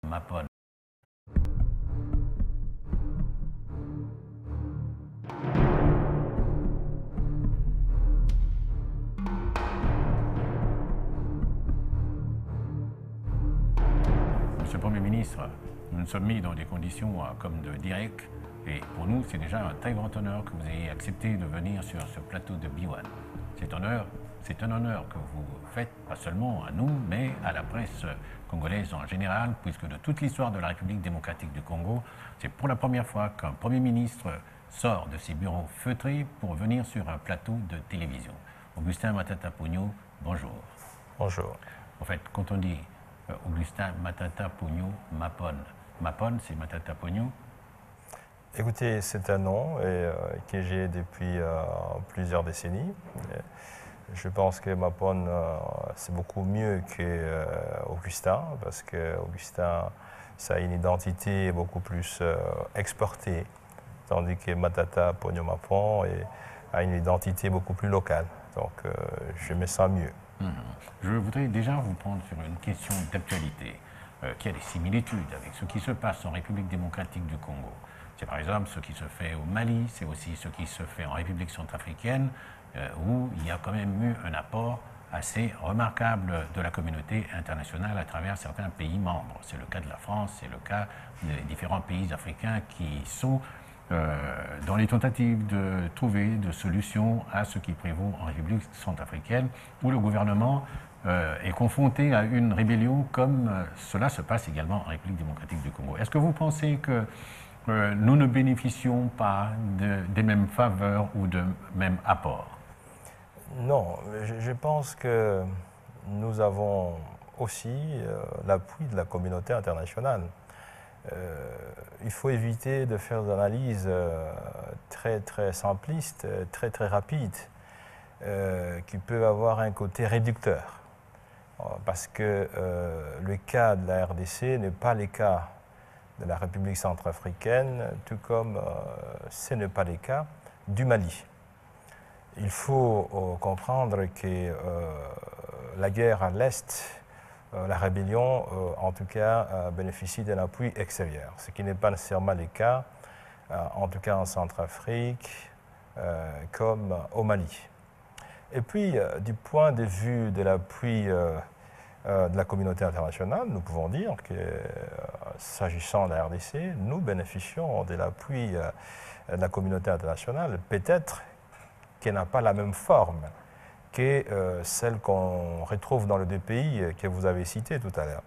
Mapon. Monsieur le Premier ministre, nous nous sommes mis dans des conditions comme de direct, et pour nous, c'est déjà un très grand honneur que vous ayez accepté de venir sur ce plateau de B1. C'est un honneur que vous faites, pas seulement à nous, mais à la presse congolaise en général, puisque de toute l'histoire de la République démocratique du Congo, c'est pour la première fois qu'un Premier ministre sort de ses bureaux feutrés pour venir sur un plateau de télévision. Augustin Matata Ponyo, bonjour. Bonjour. En fait, quand on dit Augustin Matata Ponyo Mapon, Mapon, c'est Matata Ponyo? Écoutez, c'est un nom que j'ai depuis plusieurs décennies. Je pense que Mapon, c'est beaucoup mieux qu'Augustin, parce qu'Augustin, ça a une identité beaucoup plus exportée, tandis que Matata Ponyo Mapon a une identité beaucoup plus locale. Donc, je me sens mieux. Je voudrais déjà vous prendre sur une question d'actualité qui a des similitudes avec ce qui se passe en République démocratique du Congo. C'est par exemple ce qui se fait au Mali, c'est aussi ce qui se fait en République centrafricaine, où il y a quand même eu un apport assez remarquable de la communauté internationale à travers certains pays membres. C'est le cas de la France, c'est le cas des différents pays africains qui sont dans les tentatives de trouver des solutions à ce qui prévaut en République centrafricaine, où le gouvernement est confronté à une rébellion comme cela se passe également en République démocratique du Congo. Est-ce que vous pensez que nous ne bénéficions pas des mêmes faveurs ou de mêmes apports? Non, je pense que nous avons aussi l'appui de la communauté internationale. Il faut éviter de faire des analyses très simplistes, très rapides, qui peuvent avoir un côté réducteur. Parce que le cas de la RDC n'est pas le cas de la République centrafricaine, tout comme ce n'est pas le cas du Mali. Il faut comprendre que la guerre à l'Est, la rébellion, en tout cas, bénéficie d'un appui extérieur, ce qui n'est pas nécessairement le cas, en tout cas en Centrafrique, comme au Mali. Et puis, du point de vue de l'appui de la communauté internationale, nous pouvons dire que, s'agissant de la RDC, nous bénéficions de l'appui de la communauté internationale, peut-être qu'elle n'a pas la même forme que celle qu'on retrouve dans les deux pays que vous avez cités tout à l'heure.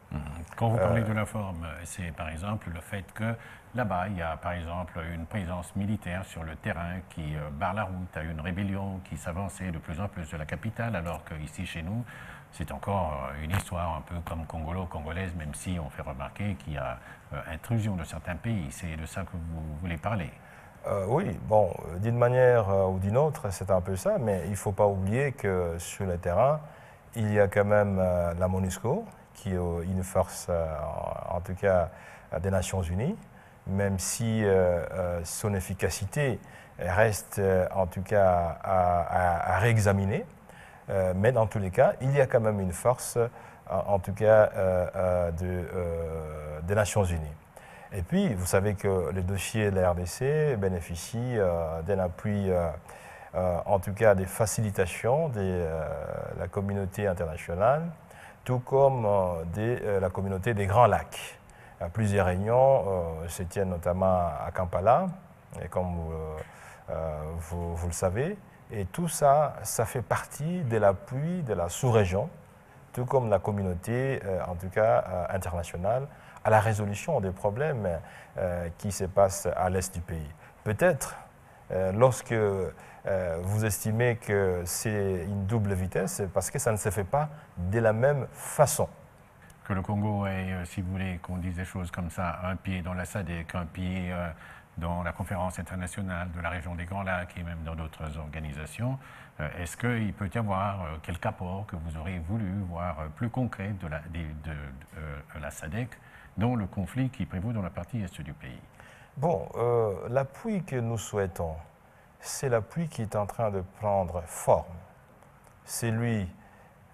Quand vous parlez de la forme, c'est par exemple le fait que là-bas, il y a par exemple une présence militaire sur le terrain qui barre la route à une rébellion qui s'avançait de plus en plus de la capitale, alors qu'ici, chez nous, c'est encore une histoire un peu comme congolo-congolaise, même si on fait remarquer qu'il y a intrusion de certains pays. C'est de ça que vous voulez parler? Oui, bon, d'une manière ou d'une autre, c'est un peu ça, mais il ne faut pas oublier que sur le terrain, il y a quand même la MONUSCO, qui est une force, en tout cas, des Nations Unies, même si son efficacité reste, en tout cas, à réexaminer. Mais dans tous les cas, il y a quand même une force, en tout cas, des Nations Unies. Et puis, vous savez que le dossier de la RDC bénéficie d'un appui, en tout cas des facilitations de la communauté internationale, tout comme de la communauté des Grands Lacs. Plusieurs réunions se tiennent notamment à Kampala, et comme vous le savez. Et tout ça, ça fait partie de l'appui de la sous-région, tout comme la communauté, en tout cas internationale, à la résolution des problèmes qui se passent à l'est du pays. Peut-être, lorsque vous estimez que c'est une double vitesse, c'est parce que ça ne se fait pas de la même façon. Que le Congo ait, si vous voulez qu'on dise des choses comme ça, un pied dans la SADC, un pied dans la conférence internationale de la région des Grands Lacs et même dans d'autres organisations, est-ce qu'il peut y avoir quelque apport que vous aurez voulu voir plus concret de la SADC dans le conflit qui prévaut dans la partie est du pays? Bon, l'appui que nous souhaitons, c'est l'appui qui est en train de prendre forme. C'est lui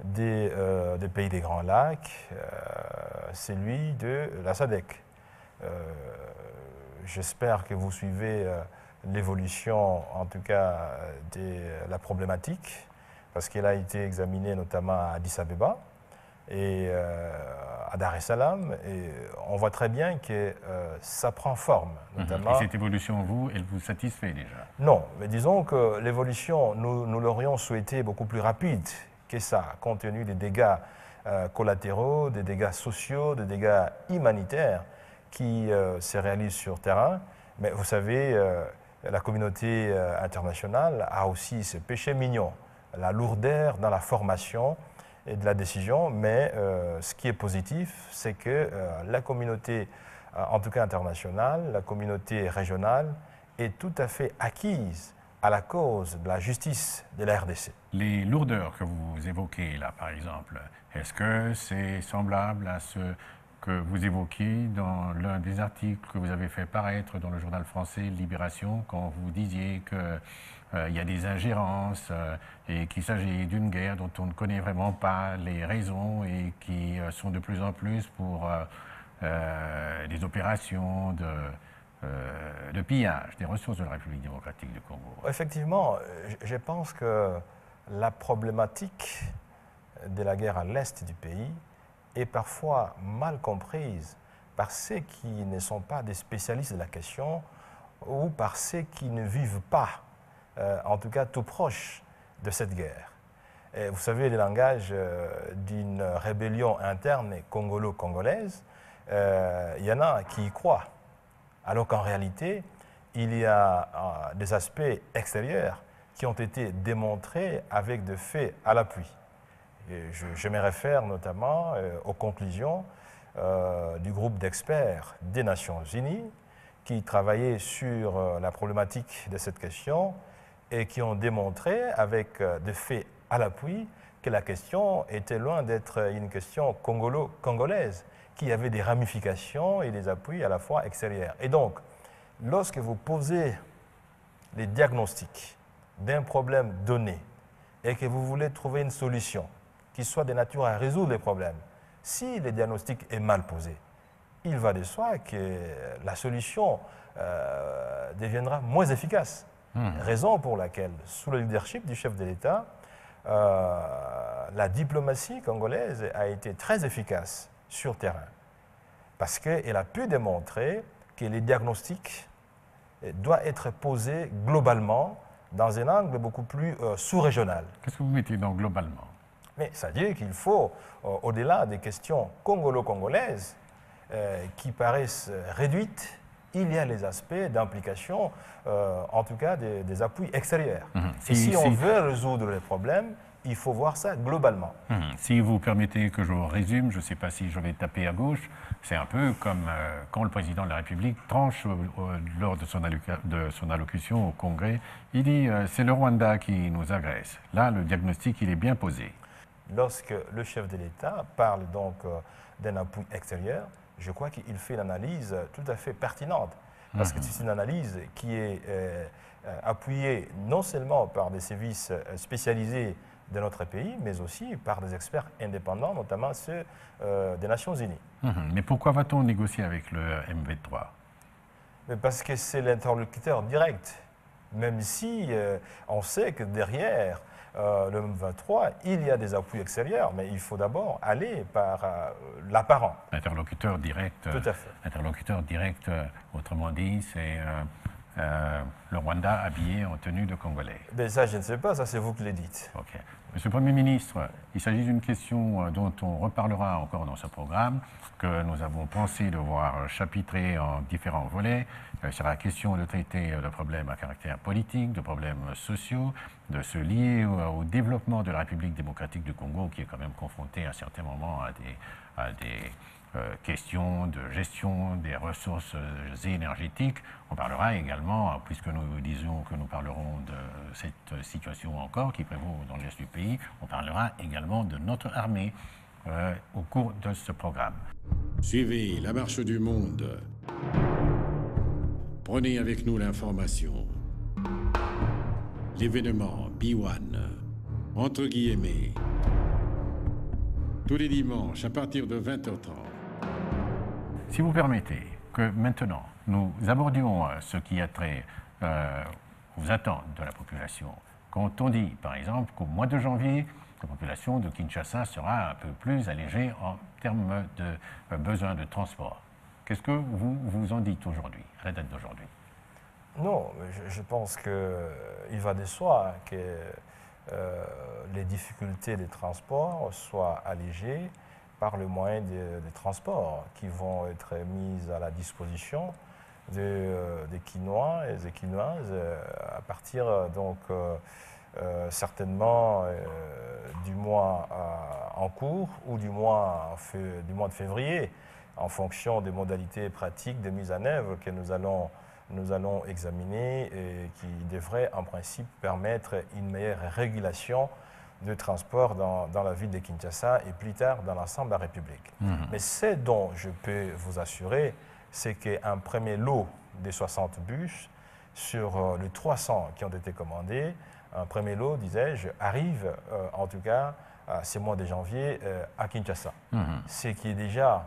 des pays des Grands Lacs, celui de la SADC. J'espère que vous suivez l'évolution, en tout cas, de la problématique, parce qu'elle a été examinée notamment à Addis Abeba et à Dar es Salaam, et on voit très bien que ça prend forme. Notamment. Et cette évolution, vous, elle vous satisfait déjà? Non, mais disons que l'évolution, nous l'aurions souhaité beaucoup plus rapide que ça, compte tenu des dégâts collatéraux, des dégâts sociaux, des dégâts humanitaires qui se réalisent sur terrain. Mais vous savez, la communauté internationale a aussi ce péché mignon, la lourdeur dans la formation et de la décision, mais ce qui est positif, c'est que la communauté, en tout cas internationale, la communauté régionale, est tout à fait acquise à la cause de la justice de la RDC. Les lourdeurs que vous évoquez là, par exemple, est-ce que c'est semblable à ce que vous évoquiez dans l'un des articles que vous avez fait paraître dans le journal français Libération, quand vous disiez qu'il y a des ingérences et qu'il s'agit d'une guerre dont on ne connaît vraiment pas les raisons et qui sont de plus en plus pour des opérations de pillage des ressources de la République démocratique du Congo? Effectivement, je pense que la problématique de la guerre à l'est du pays est parfois mal comprise par ceux qui ne sont pas des spécialistes de la question ou par ceux qui ne vivent pas, en tout cas tout proche de cette guerre. Et vous savez, le langage d'une rébellion interne congolo-congolaise, il y en a qui y croient, alors qu'en réalité, il y a des aspects extérieurs qui ont été démontrés avec des faits à l'appui. Je me réfère notamment aux conclusions du groupe d'experts des Nations Unies qui travaillaient sur la problématique de cette question et qui ont démontré avec des faits à l'appui que la question était loin d'être une question congolo-congolaise, qui avait des ramifications et des appuis à la fois extérieurs. Et donc, lorsque vous posez les diagnostics d'un problème donné et que vous voulez trouver une solution qui soit de nature à résoudre les problèmes, si le diagnostic est mal posé, il va de soi que la solution deviendra moins efficace. Raison pour laquelle, sous le leadership du chef de l'État, la diplomatie congolaise a été très efficace sur terrain, parce qu'elle a pu démontrer que les diagnostics doivent être posés globalement dans un angle beaucoup plus sous-régional. Qu'est-ce que vous mettez dans globalement? Mais c'est-à-dire qu'il faut, au-delà des questions congolo-congolaises qui paraissent réduites, il y a les aspects d'implication, en tout cas des appuis extérieurs. Et si on veut résoudre les problèmes, il faut voir ça globalement. Si vous permettez que je résume, je ne sais pas si je vais taper à gauche, c'est un peu comme quand le président de la République tranche lors de son allocution au Congrès, il dit c'est le Rwanda qui nous agresse. Là, le diagnostic, il est bien posé. Lorsque le chef de l'État parle donc d'un appui extérieur, je crois qu'il fait une analyse tout à fait pertinente, parce que c'est une analyse qui est appuyée non seulement par des services spécialisés de notre pays, mais aussi par des experts indépendants, notamment ceux des Nations Unies. Mais pourquoi va-t-on négocier avec le M23? Parce que c'est l'interlocuteur direct, même si on sait que derrière le M23, il y a des appuis extérieurs, mais il faut d'abord aller par l'apparent. Interlocuteur direct. Tout à fait. Interlocuteur direct, autrement dit, c'est le Rwanda habillé en tenue de Congolais. Mais ça, je ne sais pas, ça c'est vous qui le dites. Ok. Monsieur le Premier ministre, il s'agit d'une question dont on reparlera encore dans ce programme, que nous avons pensé devoir chapitrer en différents volets. Il sera question de traiter de problèmes à caractère politique, de problèmes sociaux, de se lier au développement de la République démocratique du Congo, qui est quand même confrontée à certains moments à des questions de gestion des ressources énergétiques. On parlera également, puisque nous disons que nous parlerons de cette situation encore qui prévaut dans l'est du pays, on parlera également de notre armée au cours de ce programme. Suivez la marche du monde. Prenez avec nous l'information. L'événement B1, entre guillemets, tous les dimanches à partir de 20h30. Si vous permettez que maintenant nous abordions ce qui a trait aux attentes de la population. Quand on dit, par exemple, qu'au mois de janvier, la population de Kinshasa sera un peu plus allégée en termes de besoins de transport, qu'est-ce que vous en dites aujourd'hui, à la date d'aujourd'hui? Non, je pense qu'il va de soi que les difficultés des transports soient allégées par le moyen des transports qui vont être mis à la disposition des Quinois et des Quinoises à partir donc certainement du mois en cours ou du mois de février en fonction des modalités pratiques de mise en œuvre que nous allons examiner et qui devraient en principe permettre une meilleure régulation de transport dans la ville de Kinshasa et plus tard dans l'ensemble de la République. Mais ce dont je peux vous assurer, c'est qu'un premier lot des 60 bus sur les 300 qui ont été commandés, un premier lot, disais-je, arrive en tout cas ce mois de janvier à Kinshasa. Ce qui est déjà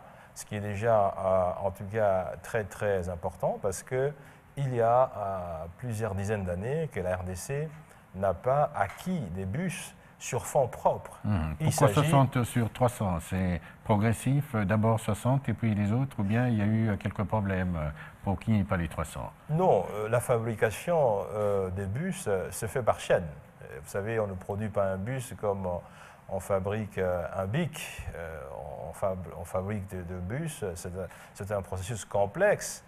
en tout cas très très important parce qu'il y a plusieurs dizaines d'années que la RDC n'a pas acquis des bus sur fonds propres. Pourquoi 60 sur 300? C'est progressif, d'abord 60 et puis les autres, ou bien il y a eu quelques problèmes pour qu'il n'y ait pas les 300? Non, la fabrication des bus se fait par chaîne. Vous savez, on ne produit pas un bus comme on fabrique un bic, on fabrique de bus, c'est un processus complexe.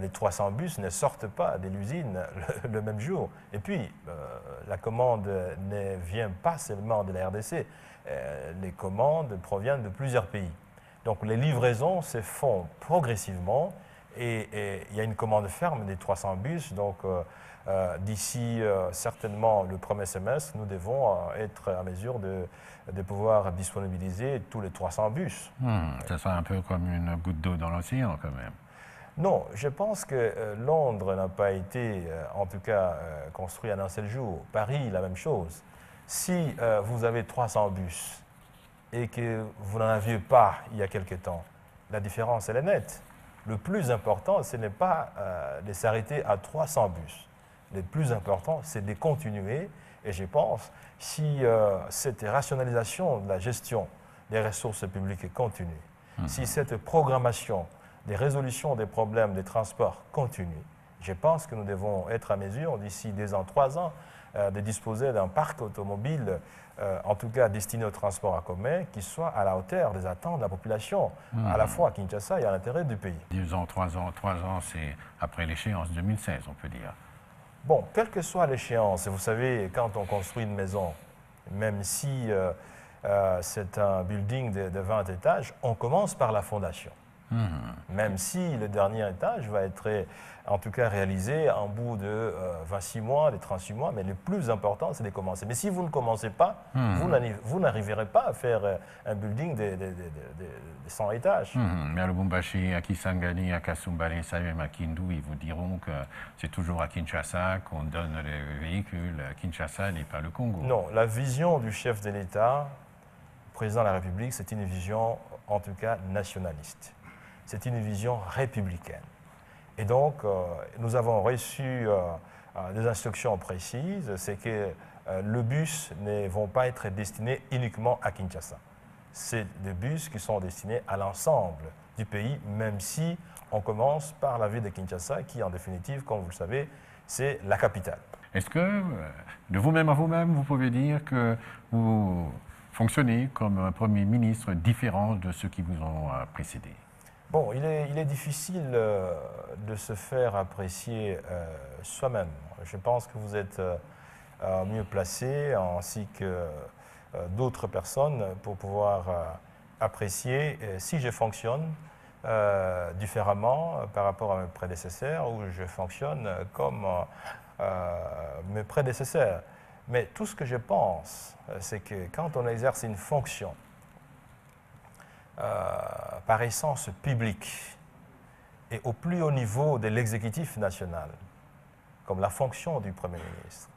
Les 300 bus ne sortent pas de l'usine le même jour. Et puis, la commande ne vient pas seulement de la RDC. Les commandes proviennent de plusieurs pays. Donc, les livraisons se font progressivement et il y a une commande ferme des 300 bus. Donc, d'ici certainement le premier semestre, nous devons être à mesure de pouvoir disponibiliser tous les 300 bus. Ça sera un peu comme une goutte d'eau dans l'océan quand même. Non, je pense que Londres n'a pas été, en tout cas, construit en un seul jour. Paris, la même chose. Si vous avez 300 bus et que vous n'en aviez pas il y a quelque temps, la différence, elle est nette. Le plus important, ce n'est pas de s'arrêter à 300 bus. Le plus important, c'est de continuer. Et je pense, si cette rationalisation de la gestion des ressources publiques continue, si cette programmation des résolutions des problèmes des transports continuent, je pense que nous devons être à mesure, d'ici 2 ans, 3 ans, de disposer d'un parc automobile, en tout cas destiné au transport en commun, qui soit à la hauteur des attentes de la population, à la fois à Kinshasa et à l'intérieur du pays. 2 ans, 3 ans, 3 ans, c'est après l'échéance 2016, on peut dire. Bon, quelle que soit l'échéance, vous savez, quand on construit une maison, même si c'est un building de 20 étages, on commence par la fondation. Même si le dernier étage va être en tout cas réalisé en bout de 26 mois, de 36 mois, mais le plus important, c'est de commencer. Mais si vous ne commencez pas, vous n'arriverez pas à faire un building de 100 étages. Mais à Lubumbashi, à Kisangani, à Kasumbali, Sayem, à Kindu, ils vous diront que c'est toujours à Kinshasa qu'on donne les véhicules. Kinshasa n'est pas le Congo. Non, la vision du chef de l'État, président de la République, c'est une vision en tout cas nationaliste. C'est une vision républicaine. Et donc, nous avons reçu des instructions précises, c'est que les bus ne vont pas être destinés uniquement à Kinshasa. C'est des bus qui sont destinés à l'ensemble du pays, même si on commence par la ville de Kinshasa, qui en définitive, comme vous le savez, c'est la capitale. Est-ce que, de vous-même à vous-même, vous pouvez dire que vous fonctionnez comme un Premier ministre différent de ceux qui vous ont précédé? Bon, il est difficile de se faire apprécier soi-même. Je pense que vous êtes mieux placé, ainsi que d'autres personnes, pour pouvoir apprécier si je fonctionne différemment par rapport à mes prédécesseurs ou je fonctionne comme mes prédécesseurs. Mais tout ce que je pense, c'est que quand on exerce une fonction, par essence publique et au plus haut niveau de l'exécutif national, comme la fonction du Premier ministre,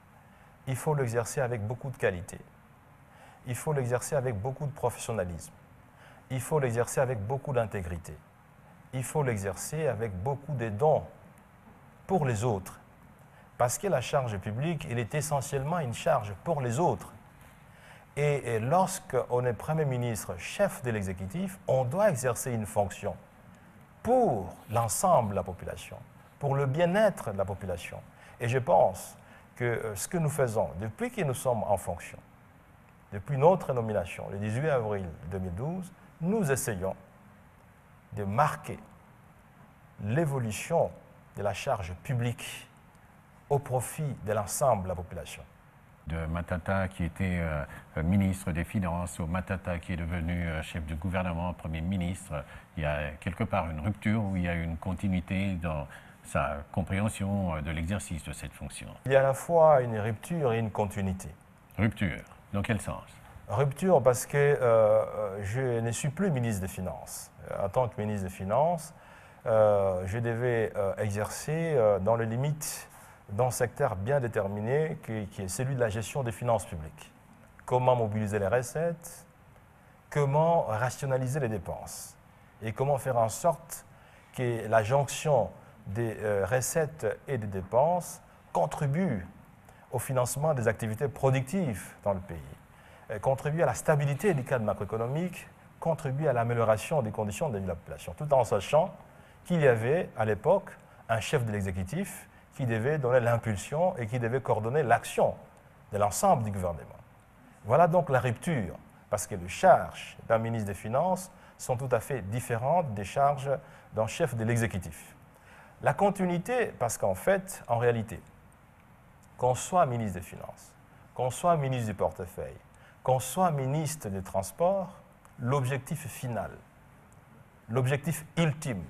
il faut l'exercer avec beaucoup de qualité. il faut l'exercer avec beaucoup de professionnalisme. Il faut l'exercer avec beaucoup d'intégrité. Il faut l'exercer avec beaucoup de dons pour les autres. Parce que la charge publique, elle est essentiellement une charge pour les autres. Et lorsqu'on est Premier ministre, chef de l'exécutif, on doit exercer une fonction pour l'ensemble de la population, pour le bien-être de la population. Et je pense que ce que nous faisons depuis que nous sommes en fonction, depuis notre nomination, le 18 avril 2012, nous essayons de marquer l'évolution de la charge publique au profit de l'ensemble de la population. De Matata qui était ministre des Finances au Matata qui est devenu chef du gouvernement, Premier ministre, il y a quelque part une rupture où il y a une continuité dans sa compréhension de l'exercice de cette fonction. Il y a à la fois une rupture et une continuité. Rupture, dans quel sens? Rupture parce que je ne suis plus ministre des Finances. En tant que ministre des Finances, je devais exercer dans les limites d'un secteur bien déterminé qui est celui de la gestion des finances publiques. Comment mobiliser les recettes, comment rationaliser les dépenses et comment faire en sorte que la jonction des recettes et des dépenses contribue au financement des activités productives dans le pays, contribue à la stabilité du cadre macroéconomique, contribue à l'amélioration des conditions de vie de la population, tout en sachant qu'il y avait à l'époque un chef de l'exécutif qui devait donner l'impulsion et qui devait coordonner l'action de l'ensemble du gouvernement. Voilà donc la rupture, parce que les charges d'un ministre des Finances sont tout à fait différentes des charges d'un chef de l'exécutif. La continuité, parce qu'en fait, en réalité, qu'on soit ministre des Finances, qu'on soit ministre du portefeuille, qu'on soit ministre des Transports, l'objectif final, l'objectif ultime,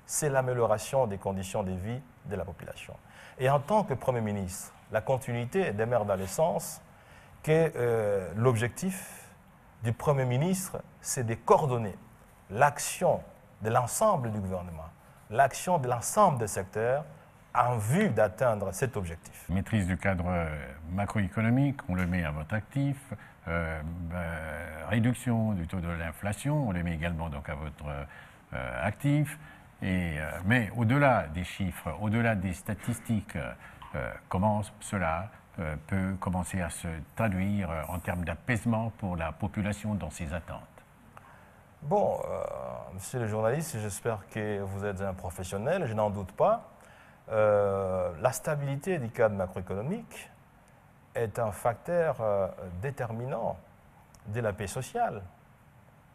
c'est l'amélioration des conditions de vie de la population. Et en tant que Premier ministre, la continuité demeure dans le sens que l'objectif du Premier ministre, c'est de coordonner l'action de l'ensemble du gouvernement, l'action de l'ensemble des secteurs en vue d'atteindre cet objectif. Maîtrise du cadre macroéconomique, on le met à votre actif. Réduction du taux de l'inflation, on le met également donc à votre actif. Mais au-delà des chiffres, au-delà des statistiques, comment cela peut commencer à se traduire en termes d'apaisement pour la population dans ses attentes? Bon, monsieur le journaliste, j'espère que vous êtes un professionnel, je n'en doute pas. La stabilité du cadre macroéconomique est un facteur déterminant de la paix sociale.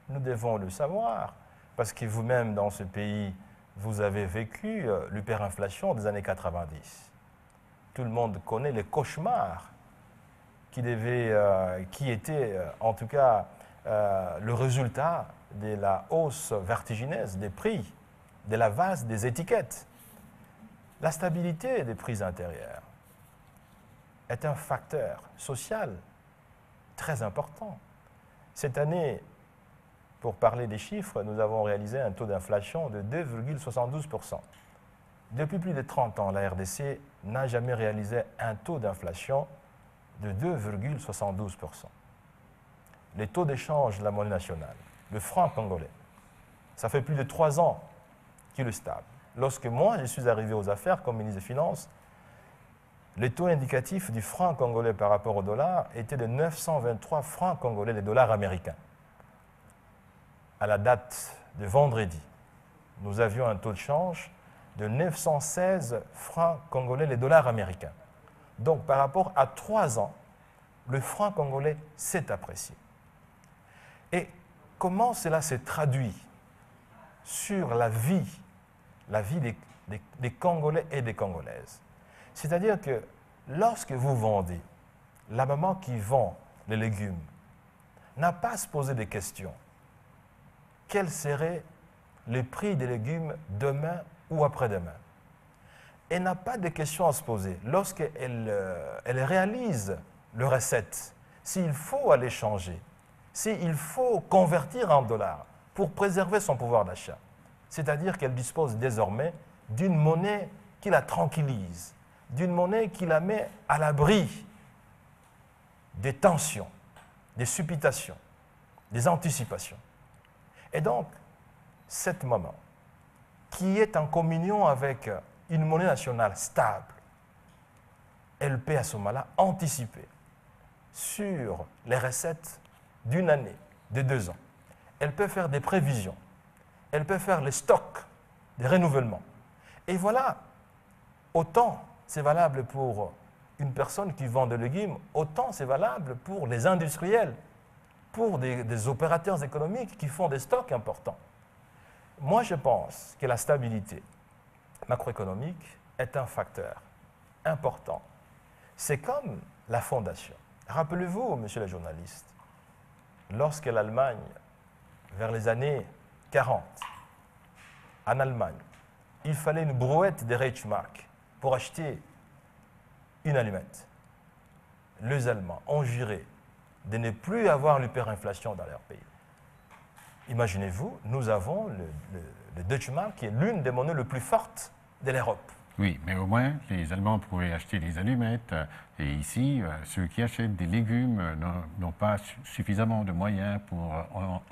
Nous devons le savoir, parce que vous-même, dans ce pays, vous avez vécu l'hyperinflation des années 90. Tout le monde connaît les cauchemars qui étaient en tout cas le résultat de la hausse vertigineuse des prix, de la vase des étiquettes. La stabilité des prix intérieurs est un facteur social très important. Cette année, pour parler des chiffres, nous avons réalisé un taux d'inflation de 2,72%. Depuis plus de 30 ans, la RDC n'a jamais réalisé un taux d'inflation de 2,72%. Les taux d'échange de la monnaie nationale, le franc congolais, ça fait plus de 3 ans qu'il est stable. Lorsque moi, je suis arrivé aux affaires comme ministre des Finances, les taux indicatifs du franc congolais par rapport au dollar étaient de 923 francs congolais, les dollars américains. À la date de vendredi, nous avions un taux de change de 916 francs congolais, les dollars américains. Donc, par rapport à 3 ans, le franc congolais s'est apprécié. Et comment cela s'est traduit sur la vie des Congolais et des Congolaises? C'est-à-dire que lorsque vous vendez, la maman qui vend les légumes n'a pas à se poser des questions. Quel serait le prix des légumes demain ou après-demain? Elle n'a pas de questions à se poser. Lorsqu'elle réalise le recette, s'il faut aller changer, s'il faut convertir en dollars pour préserver son pouvoir d'achat, c'est-à-dire qu'elle dispose désormais d'une monnaie qui la tranquillise, d'une monnaie qui la met à l'abri des tensions, des supputations, des anticipations. Et donc, cet moment, qui est en communion avec une monnaie nationale stable, elle peut à ce moment-là anticiper sur les recettes d'une année, de 2 ans. Elle peut faire des prévisions, elle peut faire les stocks, des renouvellements. Et voilà, autant c'est valable pour une personne qui vend des légumes, autant c'est valable pour les industriels, pour des opérateurs économiques qui font des stocks importants. Moi, je pense que la stabilité macroéconomique est un facteur important. C'est comme la fondation. Rappelez-vous, monsieur le journaliste, lorsque l'Allemagne, vers les années 40, en Allemagne, il fallait une brouette de Reichsmark pour acheter une allumette. Les Allemands ont juré de ne plus avoir l'hyperinflation dans leur pays. Imaginez-vous, nous avons le Deutschmark qui est l'une des monnaies les plus fortes de l'Europe. Oui, mais au moins, les Allemands pouvaient acheter des allumettes. Et ici, ceux qui achètent des légumes n'ont pas suffisamment de moyens pour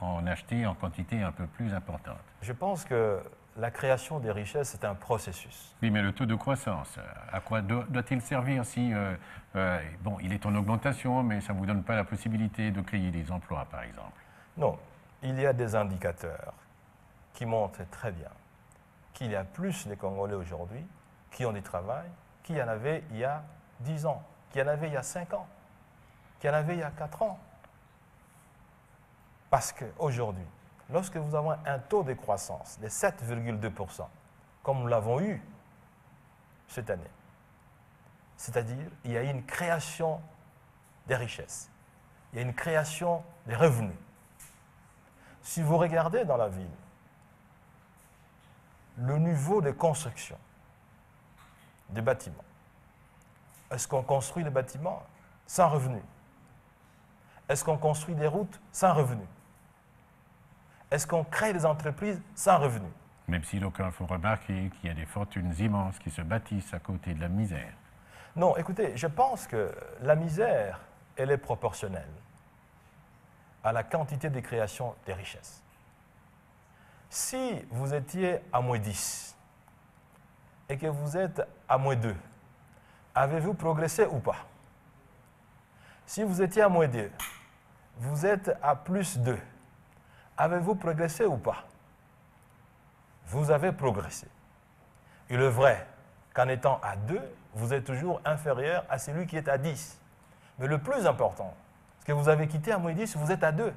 en acheter en quantité un peu plus importante. Je pense que la création des richesses est un processus. Oui, mais le taux de croissance, à quoi doit-il servir si, bon, il est en augmentation, mais ça ne vous donne pas la possibilité de créer des emplois, par exemple? Non, il y a des indicateurs qui montrent très bien qu'il y a plus de Congolais aujourd'hui qui ont du travail qu'il y en avait il y a 10 ans, qu'il y en avait il y a 5 ans, qu'il y en avait il y a 4 ans. Parce qu'aujourd'hui, lorsque vous avez un taux de croissance de 7,2%, comme nous l'avons eu cette année, c'est-à-dire il y a une création des richesses, il y a une création des revenus. Si vous regardez dans la ville, le niveau de construction des bâtiments, est-ce qu'on construit des bâtiments sans revenus? Est-ce qu'on construit des routes sans revenus? Est-ce qu'on crée des entreprises sans revenus? Même si d'aucuns faut remarquer qu'il y a des fortunes immenses qui se bâtissent à côté de la misère. Non, écoutez, je pense que la misère, elle est proportionnelle à la quantité de création des richesses. Si vous étiez à moins 10 et que vous êtes à moins 2, avez-vous progressé ou pas? Si vous étiez à moins 2, vous êtes à plus 2, avez-vous progressé ou pas? Vous avez progressé. Il est vrai qu'en étant à 2, vous êtes toujours inférieur à celui qui est à 10. Mais le plus important, c'est que vous avez quitté à moins 10, vous êtes à 2.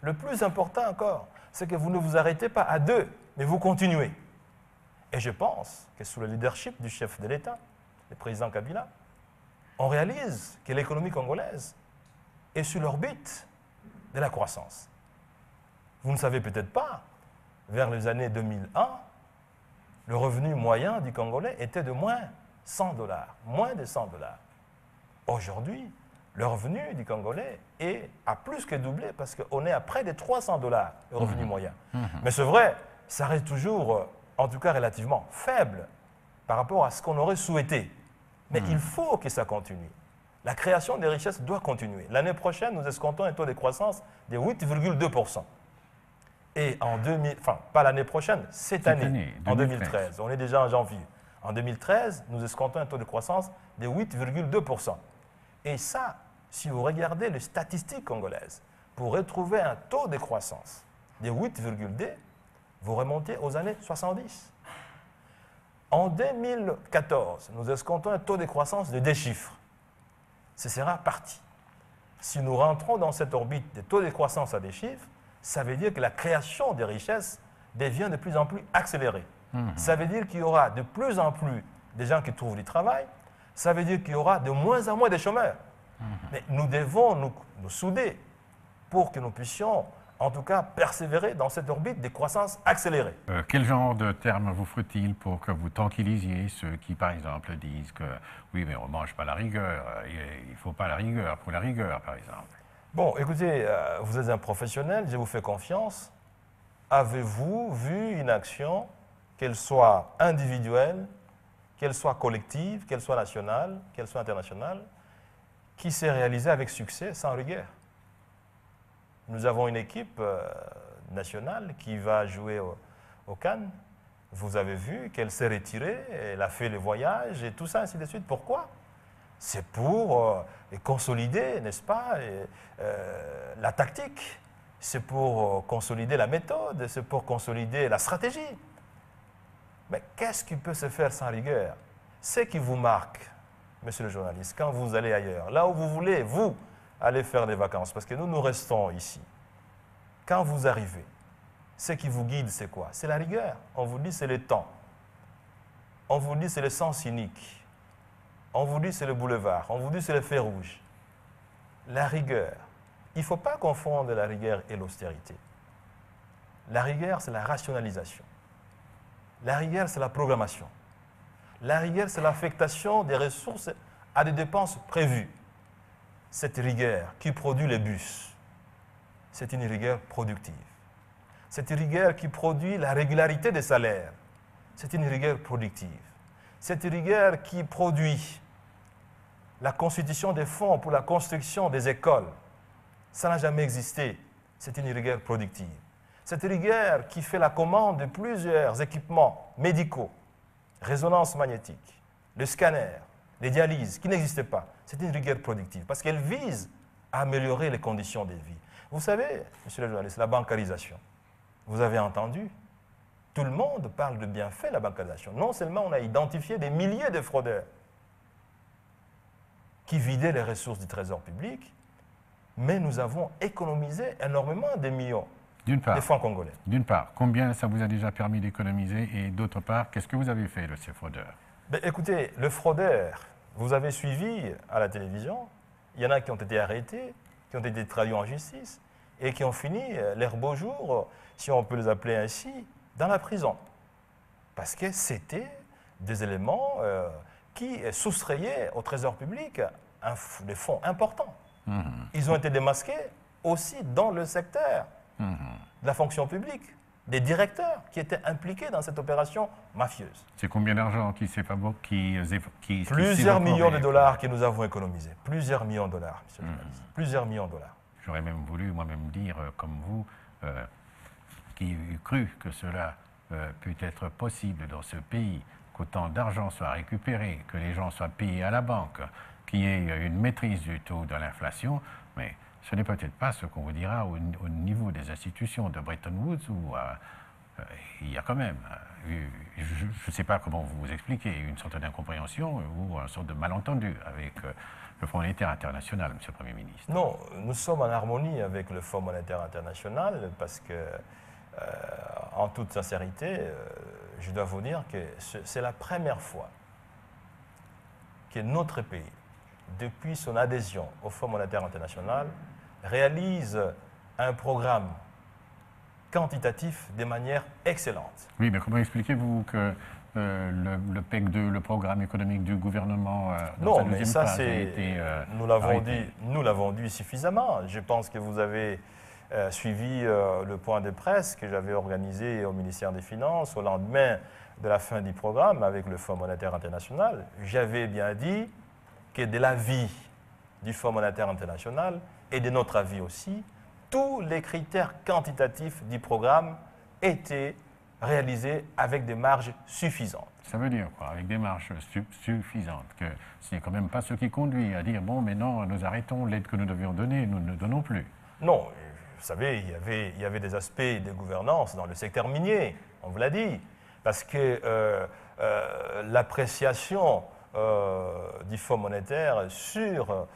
Le plus important encore, c'est que vous ne vous arrêtez pas à 2, mais vous continuez. Et je pense que sous le leadership du chef de l'État, le président Kabila, on réalise que l'économie congolaise est sur l'orbite de la croissance. Vous ne savez peut-être pas, vers les années 2001, le revenu moyen du Congolais était de moins 100 $, moins de 100 $. Aujourd'hui, le revenu du Congolais a plus que doublé parce qu'on est à près de 300 $, le revenu moyen. Mais c'est vrai, ça reste toujours, en tout cas relativement faible par rapport à ce qu'on aurait souhaité. Mais il faut que ça continue. La création des richesses doit continuer. L'année prochaine, nous escomptons un taux de croissance de 8,2%. Et en 2000, enfin, pas l'année prochaine, cette année, en 2013. On est déjà en janvier. En 2013, nous escomptons un taux de croissance de 8,2%. Et ça, si vous regardez les statistiques congolaises, pour retrouver un taux de croissance de 8,2, vous remontez aux années 70. En 2014, nous escomptons un taux de croissance de 2 chiffres. Ce sera parti. Si nous rentrons dans cette orbite de taux de croissance à 2 chiffres, ça veut dire que la création des richesses devient de plus en plus accélérée. Ça veut dire qu'il y aura de plus en plus de gens qui trouvent du travail. Ça veut dire qu'il y aura de moins en moins de chômeurs. Mais nous devons nous souder pour que nous puissions, en tout cas, persévérer dans cette orbite de croissance accélérée. Quel genre de termes vous faut-il pour que vous tranquillisiez ceux qui, par exemple, disent que oui, mais on ne mange pas la rigueur, il ne faut pas la rigueur pour la rigueur, par exemple? Bon, écoutez, vous êtes un professionnel, je vous fais confiance. Avez-vous vu une action, qu'elle soit individuelle, qu'elle soit collective, qu'elle soit nationale, qu'elle soit internationale, qui s'est réalisée avec succès, sans rigueur? Nous avons une équipe nationale qui va jouer au Cannes. Vous avez vu qu'elle s'est retirée, elle a fait le voyage et tout ça, ainsi de suite. Pourquoi? C'est pour consolider, n'est-ce pas, la tactique. C'est pour consolider la méthode, c'est pour consolider la stratégie. Mais qu'est-ce qui peut se faire sans rigueur? Ce qui vous marque, monsieur le journaliste, quand vous allez ailleurs, là où vous voulez, vous, aller faire des vacances, parce que nous restons ici. Quand vous arrivez, ce qui vous guide, c'est quoi? C'est la rigueur. On vous dit c'est le temps. On vous dit c'est le sens cynique. On vous dit c'est le boulevard. On vous dit c'est le fer rouge. La rigueur. Il ne faut pas confondre la rigueur et l'austérité. La rigueur, c'est la rationalisation. La rigueur, c'est la programmation. La rigueur, c'est l'affectation des ressources à des dépenses prévues. Cette rigueur qui produit les bus, c'est une rigueur productive. Cette rigueur qui produit la régularité des salaires, c'est une rigueur productive. Cette rigueur qui produit la constitution des fonds pour la construction des écoles, ça n'a jamais existé, c'est une rigueur productive. Cette rigueur qui fait la commande de plusieurs équipements médicaux, résonance magnétique, le scanner, les dialyses, qui n'existaient pas, c'est une rigueur productive parce qu'elle vise à améliorer les conditions de vie. Vous savez, monsieur le journaliste, la bancarisation, vous avez entendu, tout le monde parle de bienfaits de la bancarisation. Non seulement on a identifié des milliers de fraudeurs qui vidaient les ressources du trésor public, mais nous avons économisé énormément de millions de francs congolais. D'une part, combien ça vous a déjà permis d'économiser? Et d'autre part, qu'est-ce que vous avez fait de ces fraudeurs? Ben, écoutez, le fraudeur, vous avez suivi à la télévision, il y en a qui ont été arrêtés, qui ont été traduits en justice et qui ont fini leur beau jour, si on peut les appeler ainsi, dans la prison. Parce que c'était des éléments qui soustrayaient au trésor public des fonds importants. Ils ont été démasqués aussi dans le secteur de la fonction publique, des directeurs qui étaient impliqués dans cette opération mafieuse. C'est combien d'argent qui s'est Plusieurs millions de dollars que nous avons économisés. Plusieurs millions de dollars, monsieur le journaliste. Plusieurs millions de dollars. J'aurais même voulu moi-même dire, comme vous, qui eût cru que cela peut être possible dans ce pays, qu'autant d'argent soit récupéré, que les gens soient payés à la banque, qu'il y ait une maîtrise du taux de l'inflation, mais ce n'est peut-être pas ce qu'on vous dira au niveau des institutions de Bretton Woods où il y a quand même, je ne sais pas comment vous expliquer, une sorte d'incompréhension ou une sorte de malentendu avec le Fonds monétaire international, Monsieur le Premier ministre. Non, nous sommes en harmonie avec le Fonds monétaire international parce que, en toute sincérité, je dois vous dire que c'est la première fois que notre pays, depuis son adhésion au Fonds monétaire international, réalise un programme quantitatif de manière excellente. Oui, mais comment expliquez-vous que le PEC 2, le programme économique du gouvernement, non, mais ça, nous l'avons dit suffisamment. Je pense que vous avez suivi le point de presse que j'avais organisé au ministère des Finances au lendemain de la fin du programme avec le Fonds monétaire international. J'avais bien dit que de l'avis du Fonds monétaire international et de notre avis aussi, tous les critères quantitatifs du programme étaient réalisés avec des marges suffisantes. Ça veut dire quoi, avec des marges suffisantes? Que ce n'est quand même pas ce qui conduit à dire, bon, mais non, nous arrêtons l'aide que nous devions donner, nous ne donnons plus. Non, vous savez, il y avait des aspects de gouvernance dans le secteur minier, on vous l'a dit, parce que l'appréciation du Fonds monétaire sur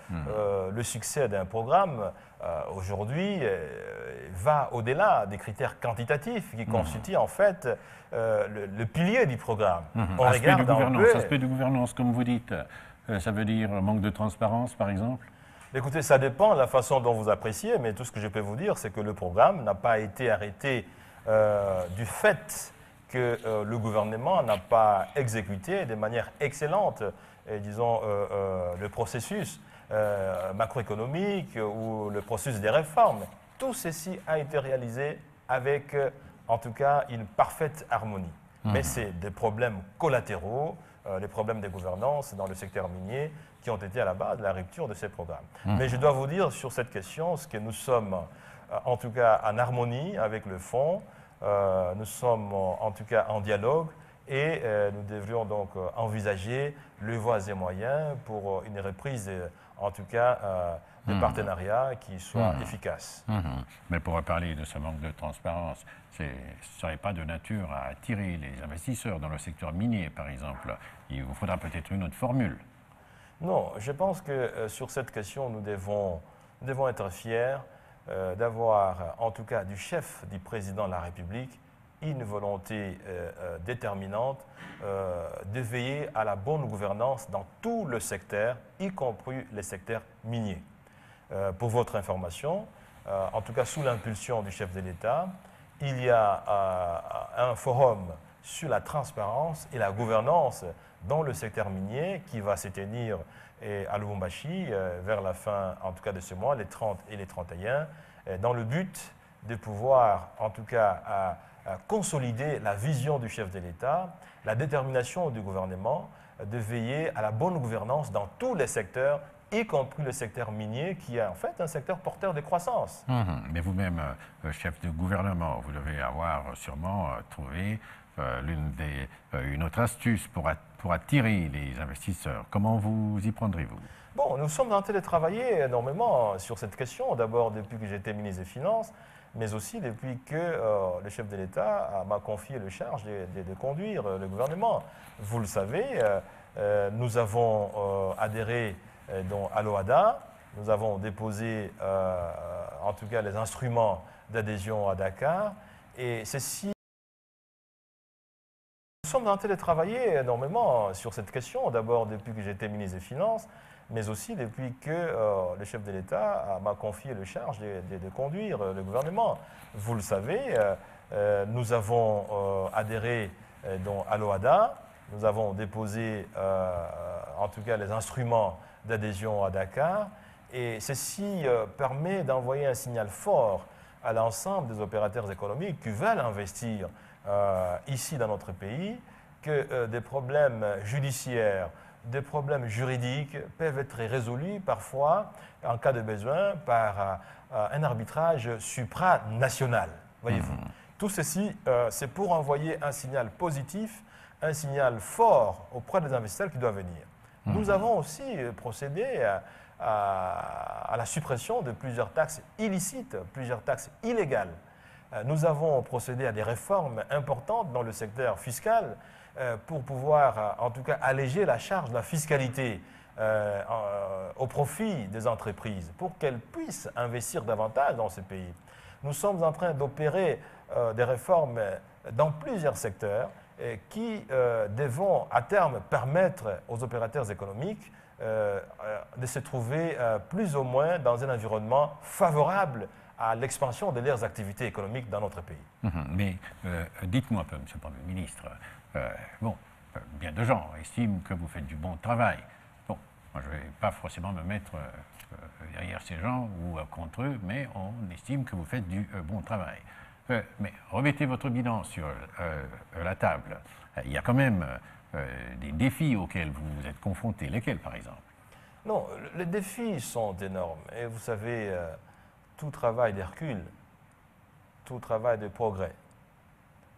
le succès d'un programme aujourd'hui va au-delà des critères quantitatifs qui constituent en fait le pilier du programme. On regarde aspect de gouvernance, comme vous dites, ça veut dire manque de transparence par exemple? Écoutez, ça dépend de la façon dont vous appréciez, mais tout ce que je peux vous dire, c'est que le programme n'a pas été arrêté du fait que le gouvernement n'a pas exécuté de manière excellente, disons, le processus macroéconomique ou le processus des réformes. Tout ceci a été réalisé avec, en tout cas, une parfaite harmonie. Mais c'est des problèmes collatéraux, les problèmes de gouvernance dans le secteur minier qui ont été à la base de la rupture de ces programmes. Mais je dois vous dire sur cette question, ce que nous sommes en tout cas en harmonie avec le fonds. Nous sommes en tout cas en dialogue et nous devrions donc envisager les voies et moyens pour une reprise, en tout cas, de partenariats qui soient efficaces. Mais pour parler de ce manque de transparence, ce ne serait pas de nature à attirer les investisseurs dans le secteur minier, par exemple. Il vous faudra peut-être une autre formule. Non, je pense que sur cette question, nous devons être fiers d'avoir, en tout cas du chef du président de la République, une volonté déterminante de veiller à la bonne gouvernance dans tout le secteur, y compris les secteurs miniers. Pour votre information, en tout cas sous l'impulsion du chef de l'État, il y a un forum sur la transparence et la gouvernance dans le secteur minier qui va se tenir à Lubumbashi vers la fin, en tout cas de ce mois, les 30 et les 31, dans le but de pouvoir, en tout cas, consolider la vision du chef de l'État, la détermination du gouvernement de veiller à la bonne gouvernance dans tous les secteurs, y compris le secteur minier, qui est en fait un secteur porteur de croissance. Mais vous-même, chef de gouvernement, vous devez avoir sûrement trouvé une autre astuce pour attirer les investisseurs. Comment vous y prendrez-vous? Bon, nous sommes en train de travailler énormément sur cette question, d'abord depuis que j'étais ministre des Finances, mais aussi depuis que le chef de l'État m'a confié la charge de conduire le gouvernement. Vous le savez, nous avons adhéré à l'OHADA, nous avons déposé en tout cas les instruments d'adhésion à Dakar, et ceci. Nous sommes en train de travailler énormément sur cette question, d'abord depuis que j'étais ministre des Finances, mais aussi depuis que le chef de l'État m'a confié la charge de conduire le gouvernement. Vous le savez, nous avons adhéré à l'OHADA, nous avons déposé en tout cas les instruments d'adhésion à Dakar, et ceci permet d'envoyer un signal fort à l'ensemble des opérateurs économiques qui veulent investir ici dans notre pays, que des problèmes judiciaires, des problèmes juridiques peuvent être résolus parfois, en cas de besoin, par un arbitrage supranational. Voyez-vous. Tout ceci, c'est pour envoyer un signal positif, un signal fort auprès des investisseurs qui doivent venir. Nous avons aussi procédé à la suppression de plusieurs taxes illicites, plusieurs taxes illégales. Nous avons procédé à des réformes importantes dans le secteur fiscal pour pouvoir, en tout cas, alléger la charge de la fiscalité au profit des entreprises, pour qu'elles puissent investir davantage dans ce pays. Nous sommes en train d'opérer des réformes dans plusieurs secteurs qui devront, à terme, permettre aux opérateurs économiques de se trouver plus ou moins dans un environnement favorable à l'expansion de leurs activités économiques dans notre pays. Mais dites-moi un peu, M. le Premier ministre, bien de gens estiment que vous faites du bon travail. Bon, moi je ne vais pas forcément me mettre derrière ces gens ou contre eux, mais on estime que vous faites du bon travail. Mais remettez votre bilan sur la table. Il y a quand même des défis auxquels vous êtes confrontés. Lesquels, par exemple? Non, les défis sont énormes. Et vous savez, tout travail d'Hercule, tout travail de progrès,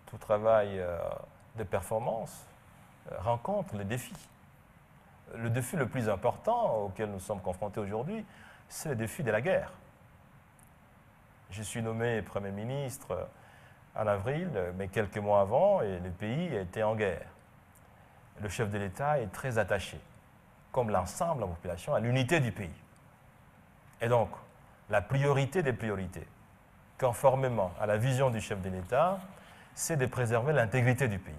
tout travail de performance rencontre les défis. Le défi le plus important auquel nous sommes confrontés aujourd'hui, c'est le défi de la guerre. Je suis nommé Premier ministre en avril, mais quelques mois avant, et le pays était en guerre. Le chef de l'État est très attaché, comme l'ensemble de la population, à l'unité du pays. Et donc, la priorité des priorités, conformément à la vision du chef de l'État, c'est de préserver l'intégrité du pays.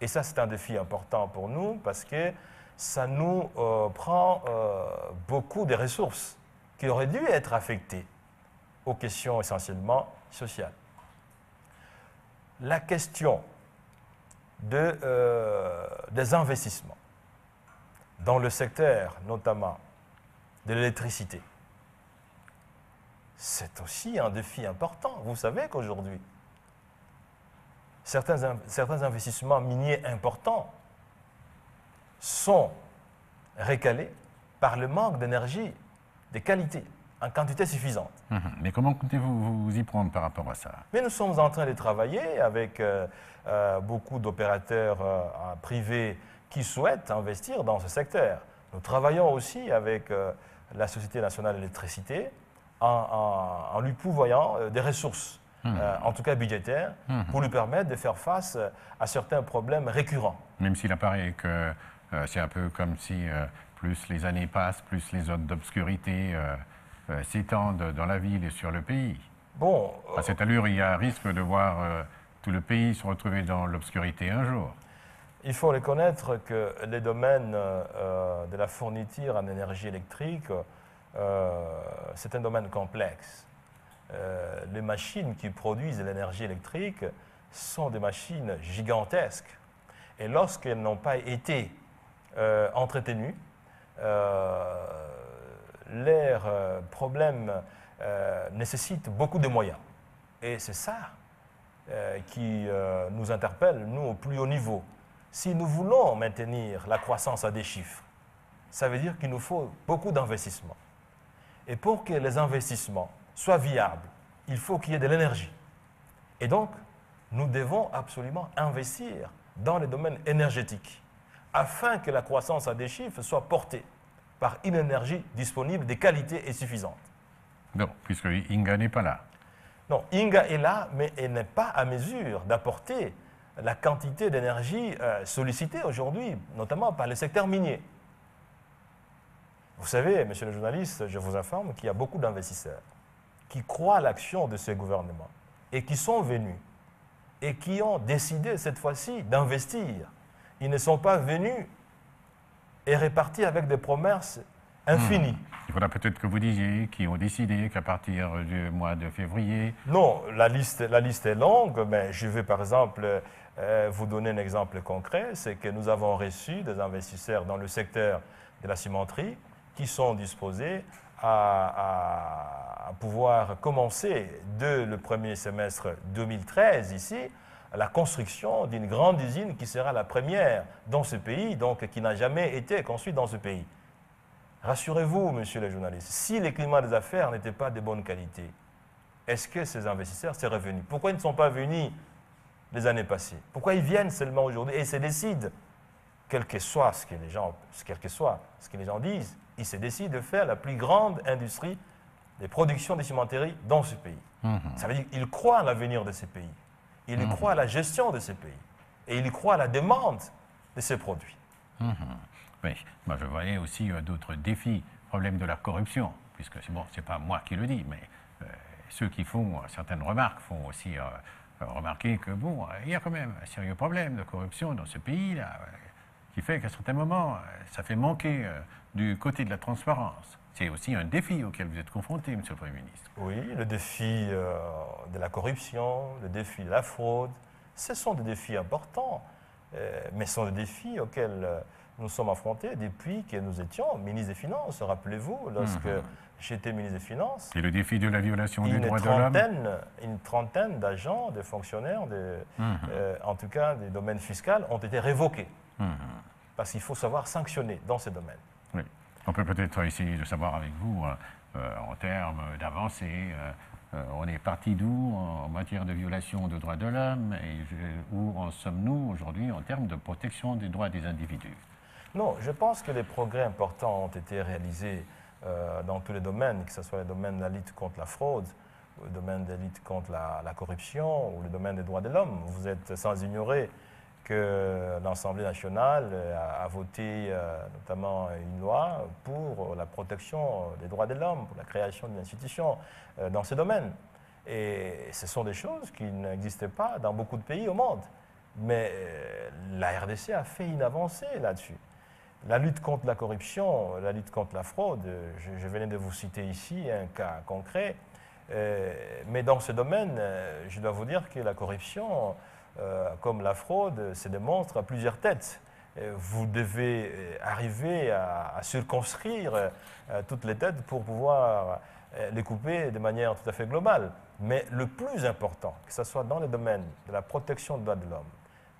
Et ça, c'est un défi important pour nous parce que ça nous prend beaucoup de ressources qui auraient dû être affectées aux questions essentiellement sociales. La question des investissements dans le secteur, notamment de l'électricité, c'est aussi un défi important. Vous savez qu'aujourd'hui, certains investissements miniers importants sont recalés par le manque d'énergie de qualité. en quantité suffisante. Mais comment comptez-vous vous y prendre par rapport à ça? Mais nous sommes en train de travailler avec beaucoup d'opérateurs privés qui souhaitent investir dans ce secteur. Nous travaillons aussi avec la Société nationale d'électricité en lui pourvoyant des ressources, en tout cas budgétaires, pour lui permettre de faire face à certains problèmes récurrents. Même s'il apparaît que c'est un peu comme si plus les années passent, plus les zones d'obscurité s'étendent dans la ville et sur le pays. Bon, À cette allure, il y a un risque de voir tout le pays se retrouver dans l'obscurité un jour. il faut reconnaître que les domaines de la fourniture en énergie électrique, c'est un domaine complexe. Les machines qui produisent l'énergie électrique sont des machines gigantesques. Et lorsqu'elles n'ont pas été entretenues, leurs problèmes nécessitent beaucoup de moyens. Et c'est ça qui nous interpelle, nous, au plus haut niveau. Si nous voulons maintenir la croissance à des chiffres, ça veut dire qu'il nous faut beaucoup d'investissements. Et pour que les investissements soient viables, il faut qu'il y ait de l'énergie. Et donc, nous devons absolument investir dans les domaines énergétiques afin que la croissance à des chiffres soit portée par une énergie disponible de qualité et suffisante. Non, puisque Inga n'est pas là. Non, Inga est là, mais elle n'est pas à mesure d'apporter la quantité d'énergie sollicitée aujourd'hui, notamment par le secteur minier. Vous savez, monsieur le journaliste, je vous informe qu'il y a beaucoup d'investisseurs qui croient à l'action de ce gouvernement et qui sont venus et qui ont décidé cette fois-ci d'investir. Ils ne sont pas venus et répartis avec des promesses infinies. Il faudra peut-être que vous disiez qui ont décidé qu'à partir du mois de février... Non, la liste est longue, mais je vais par exemple vous donner un exemple concret, c'est que nous avons reçu des investisseurs dans le secteur de la cimenterie qui sont disposés à pouvoir commencer dès le premier semestre 2013 ici, la construction d'une grande usine qui sera la première dans ce pays, donc qui n'a jamais été construite dans ce pays. Rassurez-vous, monsieur le journaliste, si les climats des affaires n'étaient pas de bonne qualité, est-ce que ces investisseurs seraient venus? Pourquoi ils ne sont pas venus les années passées? Pourquoi ils viennent seulement aujourd'hui et se décident, quel que soit ce que les gens disent, ils se décident de faire la plus grande industrie de production de cimenterie dans ce pays. Ça veut dire qu'ils croient à l'avenir de ce pays. Ils croient à la gestion de ce pays. Et ils croient à la demande de ces produits. Oui, moi je voyais aussi d'autres défis, problème de la corruption, puisque c'est pas moi qui le dis, mais ceux qui font certaines remarques font aussi remarquer que il y a quand même un sérieux problème de corruption dans ce pays-là, qui fait qu'à certains moments, ça fait manquer du côté de la transparence. C'est aussi un défi auquel vous êtes confronté, monsieur le Premier ministre. Oui, le défi de la corruption, le défi de la fraude, ce sont des défis importants, mais ce sont des défis auxquels nous sommes affrontés depuis que nous étions ministres des Finances. Rappelez-vous, lorsque j'étais ministre des Finances, et le défi de la violation des droits de l'homme. Une trentaine d'agents, de fonctionnaires, en tout cas des domaines fiscaux, ont été révoqués. Parce qu'il faut savoir sanctionner dans ces domaines. Oui. On peut peut-être essayer de savoir avec vous, en termes d'avancée, on est parti d'où en matière de violation des droits de l'homme et où en sommes-nous aujourd'hui en termes de protection des droits des individus? Non, je pense que des progrès importants ont été réalisés dans tous les domaines, que ce soit le domaine de la lutte contre la fraude, le domaine de la lutte contre la corruption ou le domaine des droits de l'homme. Vous êtes sans ignorer que l'Assemblée nationale a voté notamment une loi pour la protection des droits de l'homme, pour la création d'une institution dans ce domaine. Et ce sont des choses qui n'existaient pas dans beaucoup de pays au monde. Mais la RDC a fait une avancée là-dessus. La lutte contre la corruption, la lutte contre la fraude, je venais de vous citer ici un cas concret, mais dans ce domaine, je dois vous dire que la corruption, comme la fraude, se démontre à plusieurs têtes. Vous devez arriver à circonscrire toutes les têtes pour pouvoir les couper de manière tout à fait globale. Mais le plus important, que ce soit dans le domaine de la protection des droits de l'homme,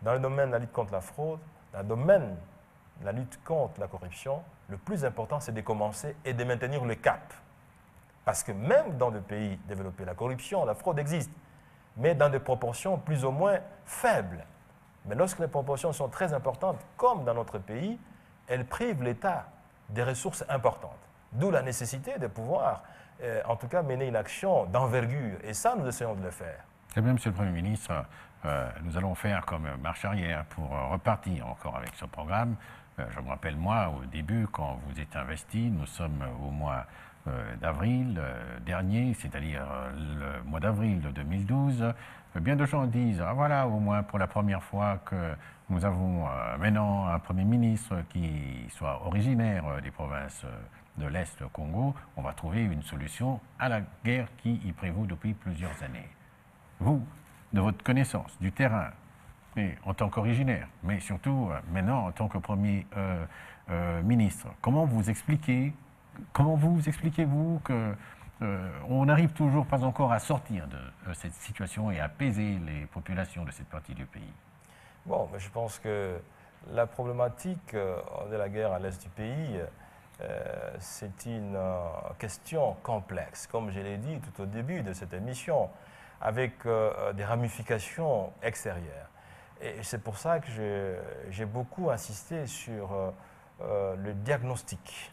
dans le domaine de la lutte contre la fraude, dans le domaine de la lutte contre la corruption, le plus important, c'est de commencer et de maintenir le cap. Parce que même dans le pays développé, la corruption, la fraude existe, mais dans des proportions plus ou moins faibles. Mais lorsque les proportions sont très importantes, comme dans notre pays, elles privent l'État des ressources importantes. D'où la nécessité de pouvoir, en tout cas, mener une action d'envergure. Et ça, nous essayons de le faire. Très bien, Monsieur le Premier ministre. Nous allons faire comme marche arrière pour repartir encore avec ce programme. Je me rappelle, moi, au début, quand vous êtes investi, nous sommes au mois d'avril dernier, c'est-à-dire le mois d'avril de 2012. Bien de gens disent, ah, voilà, au moins pour la première fois que nous avons maintenant un Premier ministre qui soit originaire des provinces de l'Est Congo, on va trouver une solution à la guerre qui y prévaut depuis plusieurs années. Vous, de votre connaissance du terrain, et en tant qu'originaire, mais surtout maintenant en tant que Premier ministre, comment vous expliquez-vous qu'on n'arrive toujours pas encore à sortir de cette situation et à apaiser les populations de cette partie du pays? Bon, mais je pense que la problématique de la guerre à l'est du pays, c'est une question complexe, comme je l'ai dit tout au début de cette émission, avec des ramifications extérieures. Et c'est pour ça que j'ai beaucoup insisté sur le diagnostic.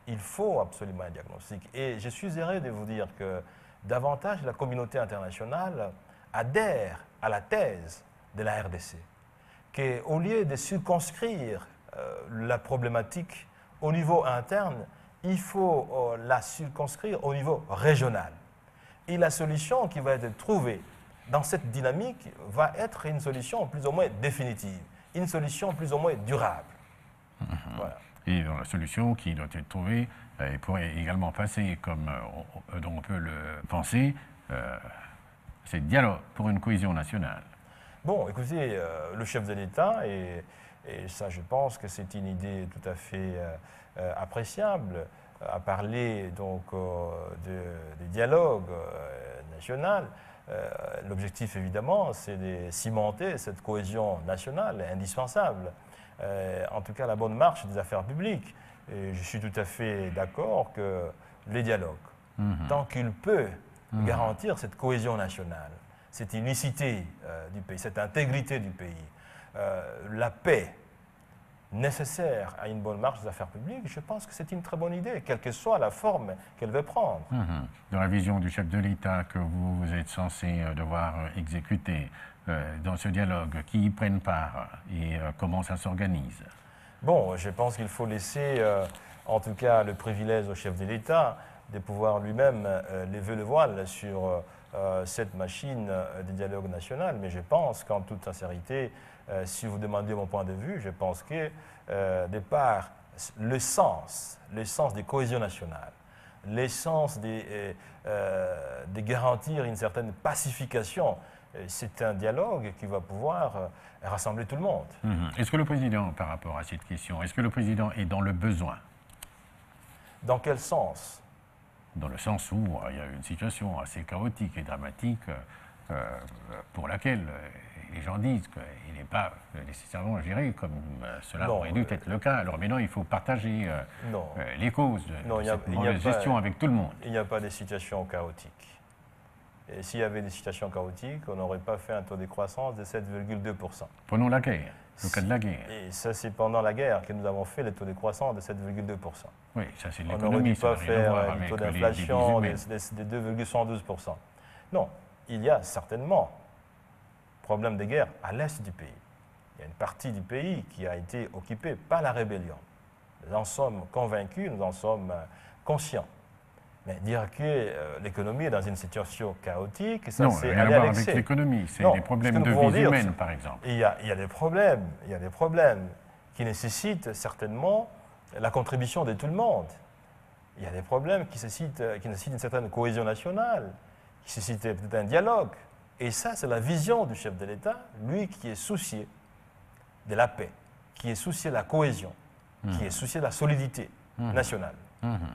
Il faut absolument un diagnostic. Et je suis heureux de vous dire que davantage la communauté internationale adhère à la thèse de la RDC, qu'au lieu de circonscrire la problématique au niveau interne, il faut la circonscrire au niveau régional. Et la solution qui va être trouvée dans cette dynamique va être une solution plus ou moins définitive, une solution plus ou moins durable. Voilà. Et dans la solution qui doit être trouvée, et pourrait également passer, comme on peut le penser, c'est le dialogue pour une cohésion nationale. Bon, écoutez, le chef de l'État, et ça je pense que c'est une idée tout à fait appréciable, a parlé donc du dialogue national. L'objectif évidemment, c'est de cimenter cette cohésion nationale indispensable. En tout cas, la bonne marche des affaires publiques. Et je suis tout à fait d'accord que les dialogues, tant qu'il peut garantir cette cohésion nationale, cette unicité du pays, cette intégrité du pays, la paix nécessaire à une bonne marche des affaires publiques, je pense que c'est une très bonne idée, quelle que soit la forme qu'elle veut prendre. Dans la vision du chef de l'État que vous êtes censé devoir exécuter, dans ce dialogue, qui y prennent part et comment ça s'organise? Bon, je pense qu'il faut laisser, en tout cas, le privilège au chef de l'État de pouvoir lui-même lever le voile sur cette machine de dialogue national. Mais je pense qu'en toute sincérité, si vous demandez mon point de vue, je pense que, de par le sens des cohésions nationales, l'essence de garantir une certaine pacification, c'est un dialogue qui va pouvoir rassembler tout le monde. Est-ce que le président, par rapport à cette question, est-ce que le président est dans le besoin? Dans quel sens? Dans le sens où il y a une situation assez chaotique et dramatique pour laquelle les gens disent qu'il n'est pas nécessairement géré comme cela aurait dû être le cas. Alors maintenant, il faut partager les causes de cette mauvaise gestion avec tout le monde. Il n'y a pas de situation chaotique. Et s'il y avait des situations chaotiques, on n'aurait pas fait un taux de croissance de 7,2%. Prenons la guerre, le cas de la guerre. Et ça, c'est pendant la guerre que nous avons fait le taux de croissance de 7,2%. Oui, ça c'est l'économie. On n'aurait dû pas faire un taux d'inflation de 2,112%. Non, il y a certainement problème de guerre à l'est du pays. Il y a une partie du pays qui a été occupée par la rébellion. Nous en sommes convaincus, nous en sommes conscients. Mais dire que l'économie est dans une situation chaotique, ça c'est aller à voir l'excès. Avec l'économie, c'est des problèmes de vie humaine, par exemple. Il y a des problèmes qui nécessitent certainement la contribution de tout le monde. Il y a des problèmes qui nécessitent une certaine cohésion nationale, qui nécessitent peut-être un dialogue. Et ça, c'est la vision du chef de l'État, lui qui est soucié de la paix, qui est soucié de la cohésion, qui est soucié de la solidité nationale.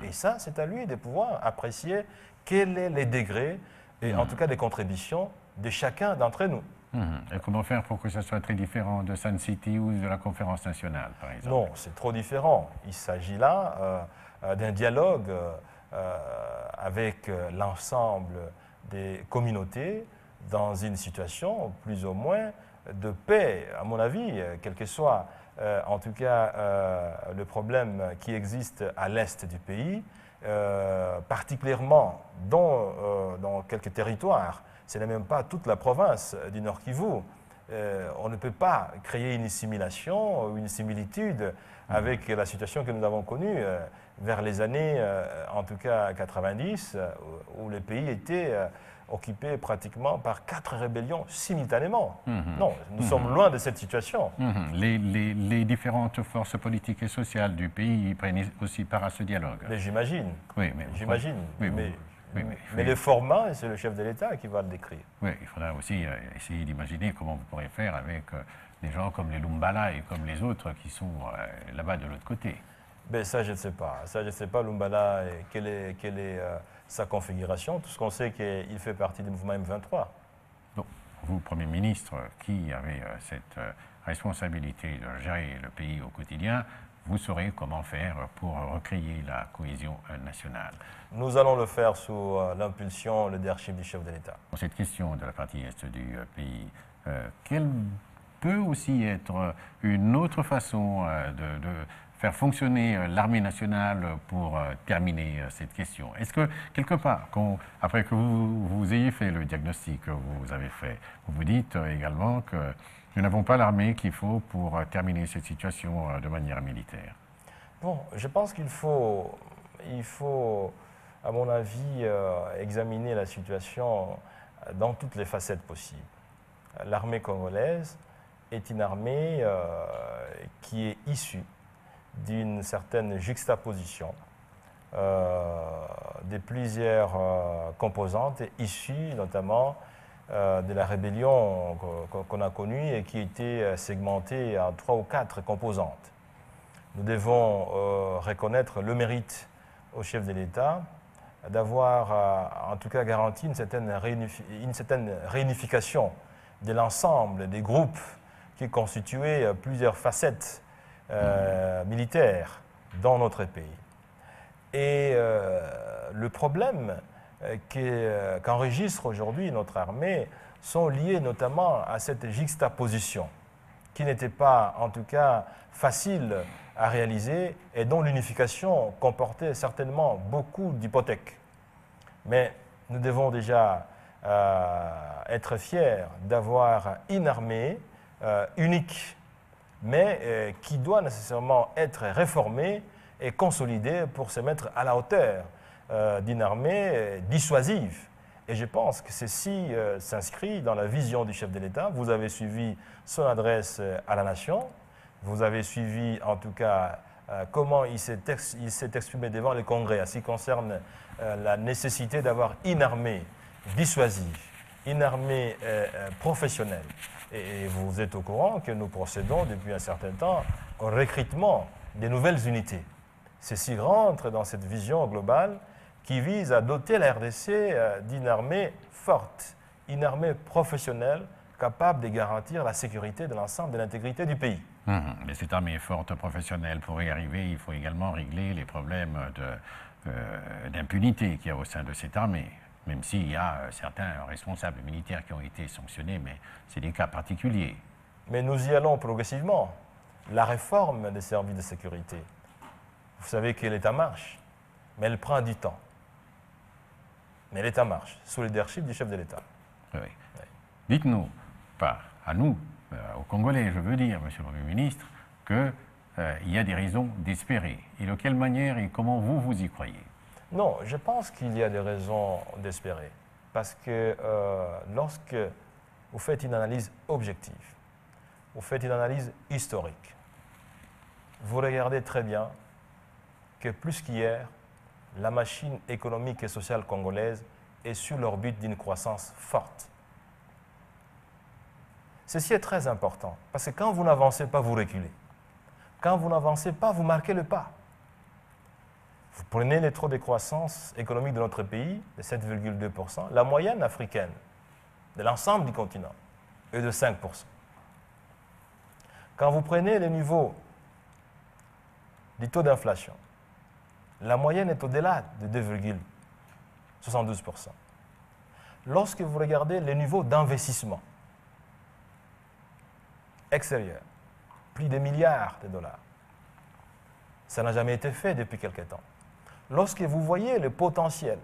Et ça, c'est à lui de pouvoir apprécier quels sont les degrés, et en tout cas des contributions de chacun d'entre nous. Et comment faire pour que ça soit très différent de Sun City ou de la conférence nationale, par exemple? Non, c'est trop différent. Il s'agit là d'un dialogue avec l'ensemble des communautés dans une situation plus ou moins de paix, à mon avis, quel que soit en tout cas le problème qui existe à l'est du pays, particulièrement dans quelques territoires. Ce n'est même pas toute la province du Nord Kivu. On ne peut pas créer une assimilation ou une similitude avec la situation que nous avons connue vers les années, en tout cas 90, où le pays était occupé pratiquement par 4 rébellions simultanément. Non, nous sommes loin de cette situation. Les différentes forces politiques et sociales du pays prennent aussi part à ce dialogue. Mais j'imagine. Oui, mais j'imagine. Oui, mais le format, c'est le chef de l'État qui va le décrire. Oui, il faudra aussi essayer d'imaginer comment vous pourrez faire avec des gens comme les Lumbala et comme les autres qui sont là-bas de l'autre côté. Ben, ça, je ne sais pas. Ça, je ne sais pas, Lumbala, quelle est sa configuration. Tout ce qu'on sait, c'est qu'il fait partie du mouvement M23. Donc, vous, Premier ministre, qui avez cette responsabilité de gérer le pays au quotidien, vous saurez comment faire pour recréer la cohésion nationale. Nous allons le faire sous l'impulsion, le leadership du chef de l'État. Pour cette question de la partie est du pays, quelle peut aussi être une autre façon de faire fonctionner l'armée nationale pour terminer cette question? Est-ce que, quelque part, après que vous ayez fait le diagnostic que vous avez fait, vous vous dites également que nous n'avons pas l'armée qu'il faut pour terminer cette situation de manière militaire? Bon, je pense qu'il faut, à mon avis, examiner la situation dans toutes les facettes possibles. L'armée congolaise est une armée qui est issue d'une certaine juxtaposition de plusieurs composantes issues notamment de la rébellion qu'on a connue et qui était segmentée en 3 ou 4 composantes. Nous devons reconnaître le mérite au chef de l'État d'avoir en tout cas garanti une certaine réunification de l'ensemble des groupes qui constituaient plusieurs facettes militaires dans notre pays. Et le problème qu'enregistre aujourd'hui notre armée sont liés notamment à cette juxtaposition qui n'était pas en tout cas facile à réaliser et dont l'unification comportait certainement beaucoup d'hypothèques. Mais nous devons déjà être fiers d'avoir une armée unique, mais qui doit nécessairement être réformée et consolidée pour se mettre à la hauteur d'une armée dissuasive. Et je pense que ceci s'inscrit dans la vision du chef de l'État. Vous avez suivi son adresse à la nation, vous avez suivi en tout cas comment il s'est exprimé devant le Congrès en ce qui concerne la nécessité d'avoir une armée dissuasive, une armée professionnelle. Et vous êtes au courant que nous procédons depuis un certain temps au recrutement des nouvelles unités. Ceci rentre dans cette vision globale qui vise à doter la RDC d'une armée forte, une armée professionnelle capable de garantir la sécurité de l'ensemble de l'intégrité du pays. Mais cette armée forte, professionnelle, pour y arriver, il faut également régler les problèmes d'impunité qu'il y a au sein de cette armée. Même s'il y a certains responsables militaires qui ont été sanctionnés, mais c'est des cas particuliers. Mais nous y allons progressivement. La réforme des services de sécurité, vous savez que l'État marche, mais elle prend du temps. Mais l'État marche, sous le leadership du chef de l'État. Oui. Oui. Dites-nous, pas à nous, aux Congolais, je veux dire, Monsieur le Premier ministre, qu'il y a des raisons d'espérer. Et de quelle manière et comment vous y croyez? Non, je pense qu'il y a des raisons d'espérer. Parce que lorsque vous faites une analyse objective, vous faites une analyse historique, vous regardez très bien que plus qu'hier, la machine économique et sociale congolaise est sur l'orbite d'une croissance forte. Ceci est très important, parce que quand vous n'avancez pas, vous reculez. Quand vous n'avancez pas, vous marquez le pas. Vous prenez les taux de croissance économique de notre pays, de 7,2%, la moyenne africaine de l'ensemble du continent est de 5%. Quand vous prenez les niveaux du taux d'inflation, La moyenne est au-delà de 2,72%. Lorsque vous regardez les niveaux d'investissement extérieur, plus de milliards de dollars, ça n'a jamais été fait depuis quelque temps. Lorsque vous voyez le potentiel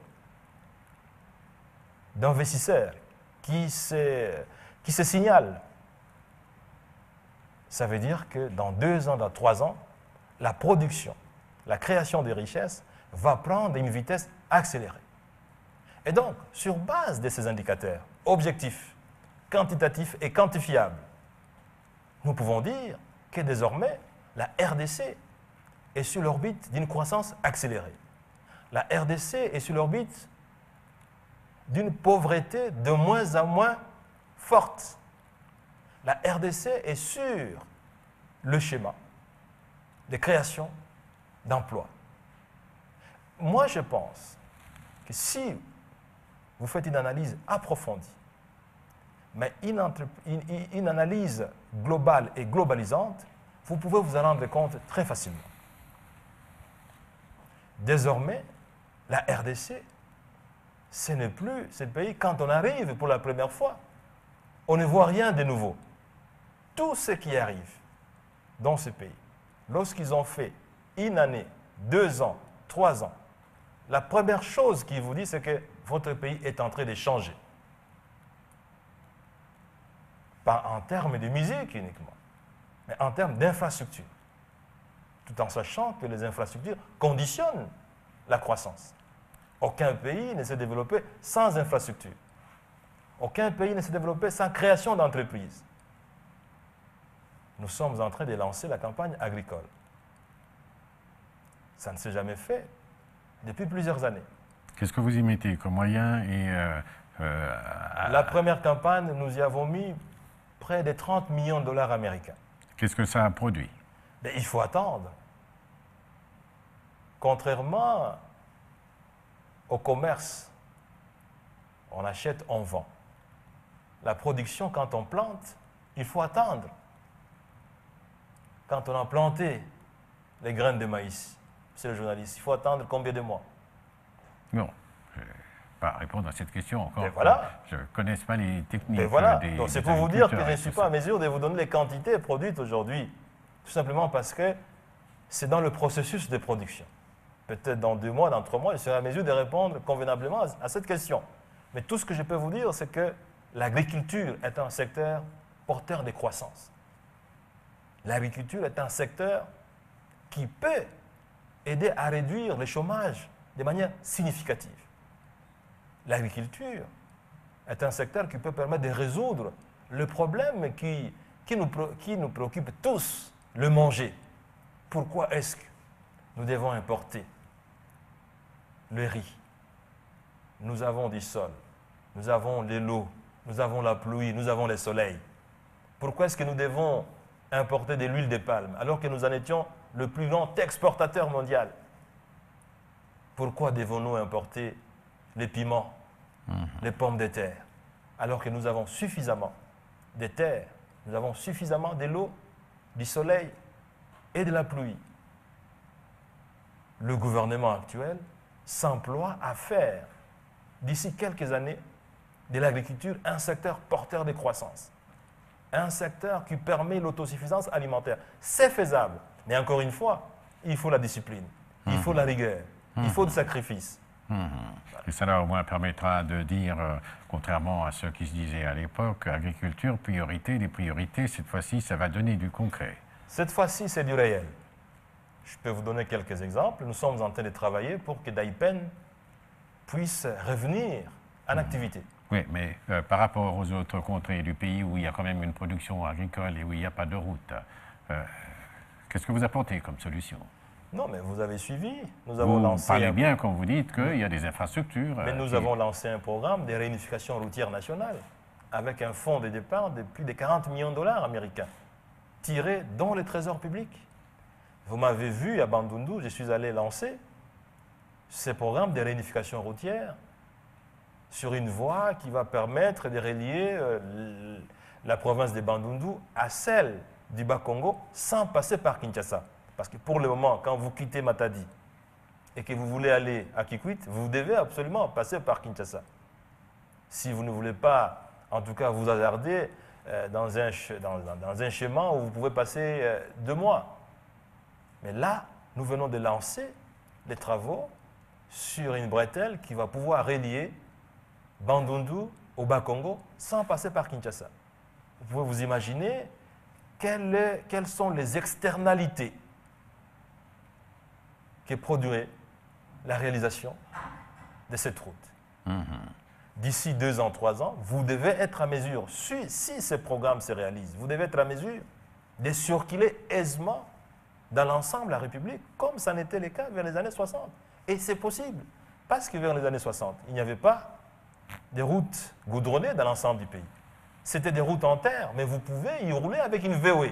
d'investisseurs qui se signalent, ça veut dire que dans 2 ans, dans 3 ans, la production, la création de richesses va prendre une vitesse accélérée. Et donc, sur base de ces indicateurs objectifs, quantitatifs et quantifiables, nous pouvons dire que désormais, la RDC est sur l'orbite d'une croissance accélérée. La RDC est sur l'orbite d'une pauvreté de moins en moins forte. La RDC est sur le schéma de création d'emplois. Moi, je pense que si vous faites une analyse approfondie, mais une analyse globale et globalisante, vous pouvez vous en rendre compte très facilement. Désormais, la RDC, ce n'est plus ce pays, quand on arrive pour la première fois, on ne voit rien de nouveau. Tout ce qui arrive dans ce pays, lorsqu'ils ont fait 1 année, 2 ans, 3 ans, la première chose qu'ils vous disent, c'est que votre pays est en train de changer. Pas en termes de musique uniquement, mais en termes d'infrastructure. Tout en sachant que les infrastructures conditionnent la croissance. Aucun pays ne s'est développé sans infrastructure. Aucun pays ne s'est développé sans création d'entreprises. Nous sommes en train de lancer la campagne agricole. Ça ne s'est jamais fait depuis plusieurs années. Qu'est-ce que vous y mettez comme moyen La première campagne, nous y avons mis près de 30 millions de dollars américains. Qu'est-ce que ça a produit? Mais il faut attendre. Contrairement au commerce, on achète, on vend. La production, quand on plante, il faut attendre. Quand on a planté les graines de maïs, c'est le journaliste, il faut attendre combien de mois? Non, je ne vais pas répondre à cette question encore. Voilà. Je ne connais pas les techniques voilà. des Donc c'est pour vous dire que je ne suis agriculteurs, pas en mesure de vous donner les quantités produites aujourd'hui. Tout simplement parce que c'est dans le processus de production. Peut-être dans 2 mois, dans 3 mois, je serai en mesure de répondre convenablement à cette question. Mais tout ce que je peux vous dire, c'est que l'agriculture est un secteur porteur de croissance. L'agriculture est un secteur qui peut aider à réduire le chômage de manière significative. L'agriculture est un secteur qui peut permettre de résoudre le problème qui nous préoccupe tous, le manger. Pourquoi est-ce que nous devons importer le riz? Nous avons du sol, nous avons de l'eau, nous avons la pluie, nous avons le soleil. Pourquoi est-ce que nous devons importer de l'huile de palme alors que nous en étions le plus grand exportateur mondial? Pourquoi devons-nous importer les piments, les pommes de terre, alors que nous avons suffisamment de terre, nous avons suffisamment de l'eau, du soleil et de la pluie? Le gouvernement actuel s'emploie à faire, d'ici quelques années, de l'agriculture un secteur porteur de croissance. Un secteur qui permet l'autosuffisance alimentaire. C'est faisable, mais encore une fois, il faut la discipline, il faut la rigueur, il faut du sacrifice. Et ça, au moins, permettra de dire, contrairement à ce qui se disait à l'époque, agriculture, priorité, les priorités, cette fois-ci, ça va donner du concret. Cette fois-ci, c'est du réel. Je peux vous donner quelques exemples. Nous sommes en train de travailler pour que Daipen puisse revenir en activité. Oui, mais par rapport aux autres contrées du pays où il y a quand même une production agricole et où il n'y a pas de route, qu'est-ce que vous apportez comme solution? Non, mais vous avez suivi. Nous avons Vous lancé parlez bien quand vous dites qu'il y a des infrastructures. Mais nous avons lancé un programme de réunification routière nationale avec un fonds de départ de plus de 40 millions de dollars américains tirés dans le trésor public. Vous m'avez vu à Bandundu, je suis allé lancer ce programme de réunification routière sur une voie qui va permettre de relier la province de Bandundu à celle du Bas-Congo sans passer par Kinshasa. Parce que pour le moment, quand vous quittez Matadi et que vous voulez aller à Kikwit, vous devez absolument passer par Kinshasa. Si vous ne voulez pas, en tout cas, vous hasarder dans un chemin où vous pouvez passer 2 mois. Mais là, nous venons de lancer des travaux sur une bretelle qui va pouvoir relier Bandundu au Bas-Congo sans passer par Kinshasa. Vous pouvez vous imaginer quelles sont les externalités que produirait la réalisation de cette route. D'ici 2 ans, 3 ans, vous devez être à mesure, si ce programme se réalise, vous devez être à mesure de circuler aisément dans l'ensemble de la République, comme ça n'était le cas vers les années 60. Et c'est possible, parce que vers les années 60, il n'y avait pas de routes goudronnées dans l'ensemble du pays. C'était des routes en terre, mais vous pouvez y rouler avec une VOE,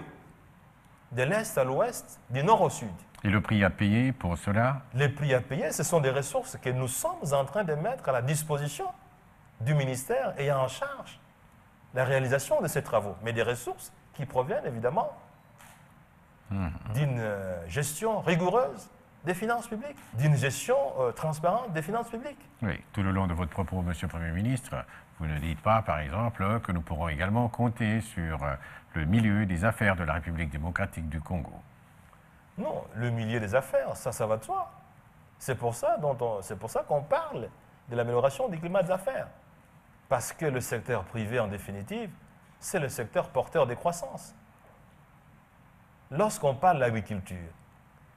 de l'est à l'ouest, du nord au sud. Et le prix à payer pour cela? Les prix à payer, ce sont des ressources que nous sommes en train de mettre à la disposition du ministère ayant en charge la réalisation de ces travaux. Mais des ressources qui proviennent évidemment d'une gestion rigoureuse des finances publiques, d'une gestion transparente des finances publiques. Oui, tout le long de votre propos, Monsieur le Premier ministre, vous ne dites pas, par exemple, que nous pourrons également compter sur le milieu des affaires de la République démocratique du Congo. Non, le milieu des affaires, ça va de soi. C'est pour ça qu'on parle de l'amélioration du climat des affaires. Parce que le secteur privé, en définitive, c'est le secteur porteur des croissances. Lorsqu'on parle de l'agriculture,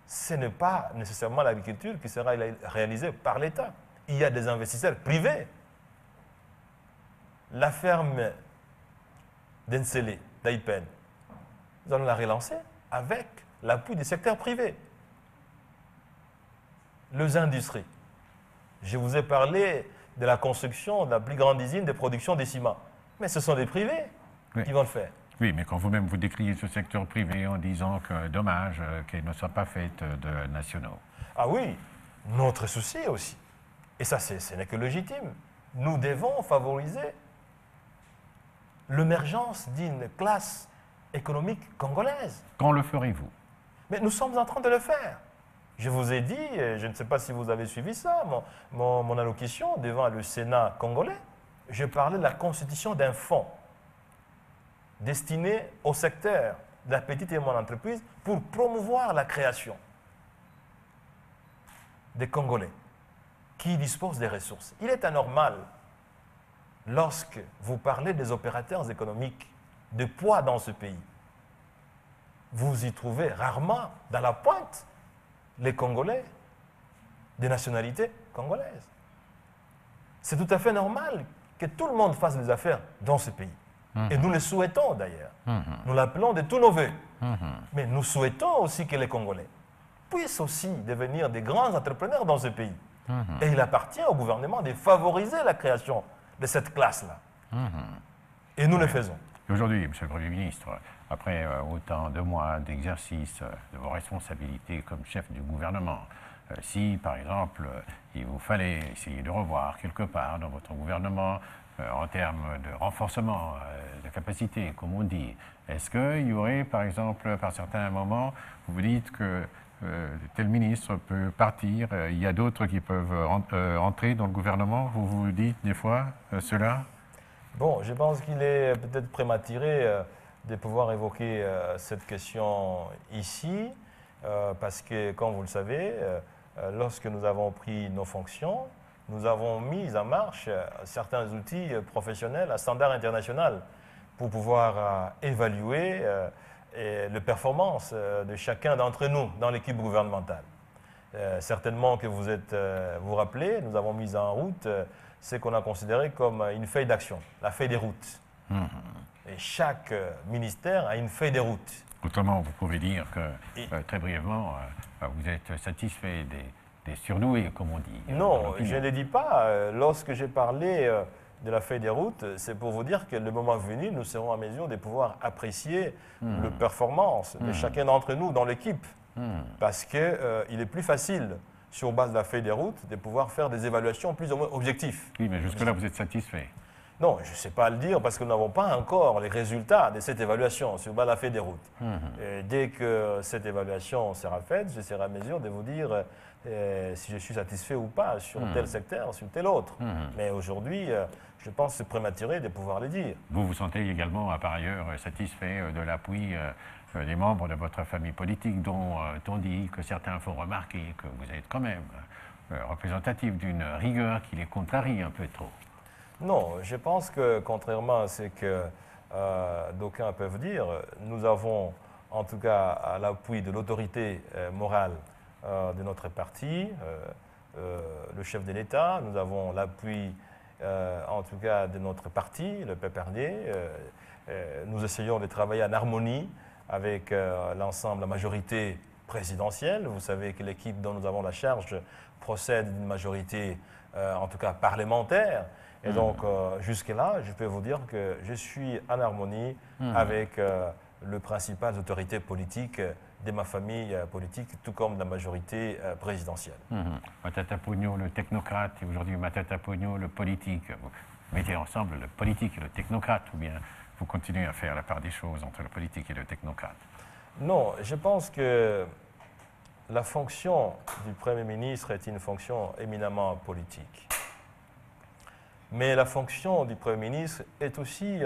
ce n'est pas nécessairement l'agriculture qui sera réalisée par l'État. Il y a des investisseurs privés. La ferme d'Ensele, d'Aipen, nous allons la relancer avec l'appui du secteur privé. Les industries. Je vous ai parlé de la construction de la plus grande usine de production des ciments. Mais ce sont des privés qui vont le faire. Oui, mais quand vous-même vous décriez ce secteur privé en disant que dommage qu'il ne soit pas fait de nationaux. Ah oui, notre souci aussi. Et ça, ce n'est que légitime. Nous devons favoriser l'émergence d'une classe économique congolaise. Quand le ferez-vous? Mais nous sommes en train de le faire. Je vous ai dit, je ne sais pas si vous avez suivi ça, mon allocution devant le Sénat congolais, je parlais de la constitution d'un fonds destiné au secteur de la petite et moyenne entreprise pour promouvoir la création des Congolais qui disposent des ressources. Il est anormal, lorsque vous parlez des opérateurs économiques de poids dans ce pays, vous y trouvez rarement dans la pointe les Congolais des nationalités congolaises. C'est tout à fait normal que tout le monde fasse des affaires dans ce pays. Et nous le souhaitons d'ailleurs. Nous l'appelons de tous nos voeux. Mais nous souhaitons aussi que les Congolais puissent aussi devenir des grands entrepreneurs dans ce pays. Et il appartient au gouvernement de favoriser la création de cette classe-là. Et nous le faisons. Aujourd'hui, Monsieur le Premier ministre, après autant de mois d'exercice de vos responsabilités comme chef du gouvernement, si, par exemple, il vous fallait essayer de revoir quelque part dans votre gouvernement en termes de renforcement de capacité, comme on dit, est-ce qu'il y aurait, par exemple, par certains moments, vous vous dites que tel ministre peut partir, il y a d'autres qui peuvent entrer dans le gouvernement, vous vous dites des fois cela? Bon, je pense qu'il est peut-être prématuré de pouvoir évoquer cette question ici, parce que, comme vous le savez, lorsque nous avons pris nos fonctions, nous avons mis en marche certains outils professionnels à standard international pour pouvoir évaluer les performances de chacun d'entre nous dans l'équipe gouvernementale. Certainement que vous rappelez, nous avons mis en route ce qu'on a considéré comme une feuille d'action, la feuille des routes. Et chaque ministère a une feuille des routes. Autrement, vous pouvez dire que, très brièvement, vous êtes satisfait des surdoués, comme on dit. Non, je ne le dis pas. Lorsque j'ai parlé de la feuille des routes, c'est pour vous dire que le moment venu, nous serons en mesure de pouvoir apprécier les performances de chacun d'entre nous dans l'équipe. Parce qu'il est plus facile, sur base de la feuille des routes, de pouvoir faire des évaluations plus ou moins objectives. Oui, mais jusque-là, vous êtes satisfait. Non, je ne sais pas le dire parce que nous n'avons pas encore les résultats de cette évaluation sur la feuille des routes. Et dès que cette évaluation sera faite, je serai à mesure de vous dire si je suis satisfait ou pas sur tel secteur, sur tel autre. Mais aujourd'hui, je pense que c'est prématuré de pouvoir le dire. Vous vous sentez également, par ailleurs, satisfait de l'appui des membres de votre famille politique dont on dit que certains font remarquer que vous êtes quand même représentatif d'une rigueur qui les contrarie un peu trop. Non, je pense que contrairement à ce que d'aucuns peuvent dire, nous avons en tout cas l'appui de l'autorité morale de notre parti, le chef de l'État, nous avons l'appui en tout cas de notre parti, le PPRD. Nous essayons de travailler en harmonie avec l'ensemble, la majorité présidentielle. Vous savez que l'équipe dont nous avons la charge procède d'une majorité en tout cas parlementaire. Et donc, jusque-là, je peux vous dire que je suis en harmonie avec les principales autorités politiques de ma famille politique, tout comme la majorité présidentielle. Matata Pogno, le technocrate, et aujourd'hui Matata Pogno, le politique. Vous mettez ensemble le politique et le technocrate, ou bien vous continuez à faire la part des choses entre le politique et le technocrate? Non, je pense que la fonction du Premier ministre est une fonction éminemment politique. Mais la fonction du Premier ministre est aussi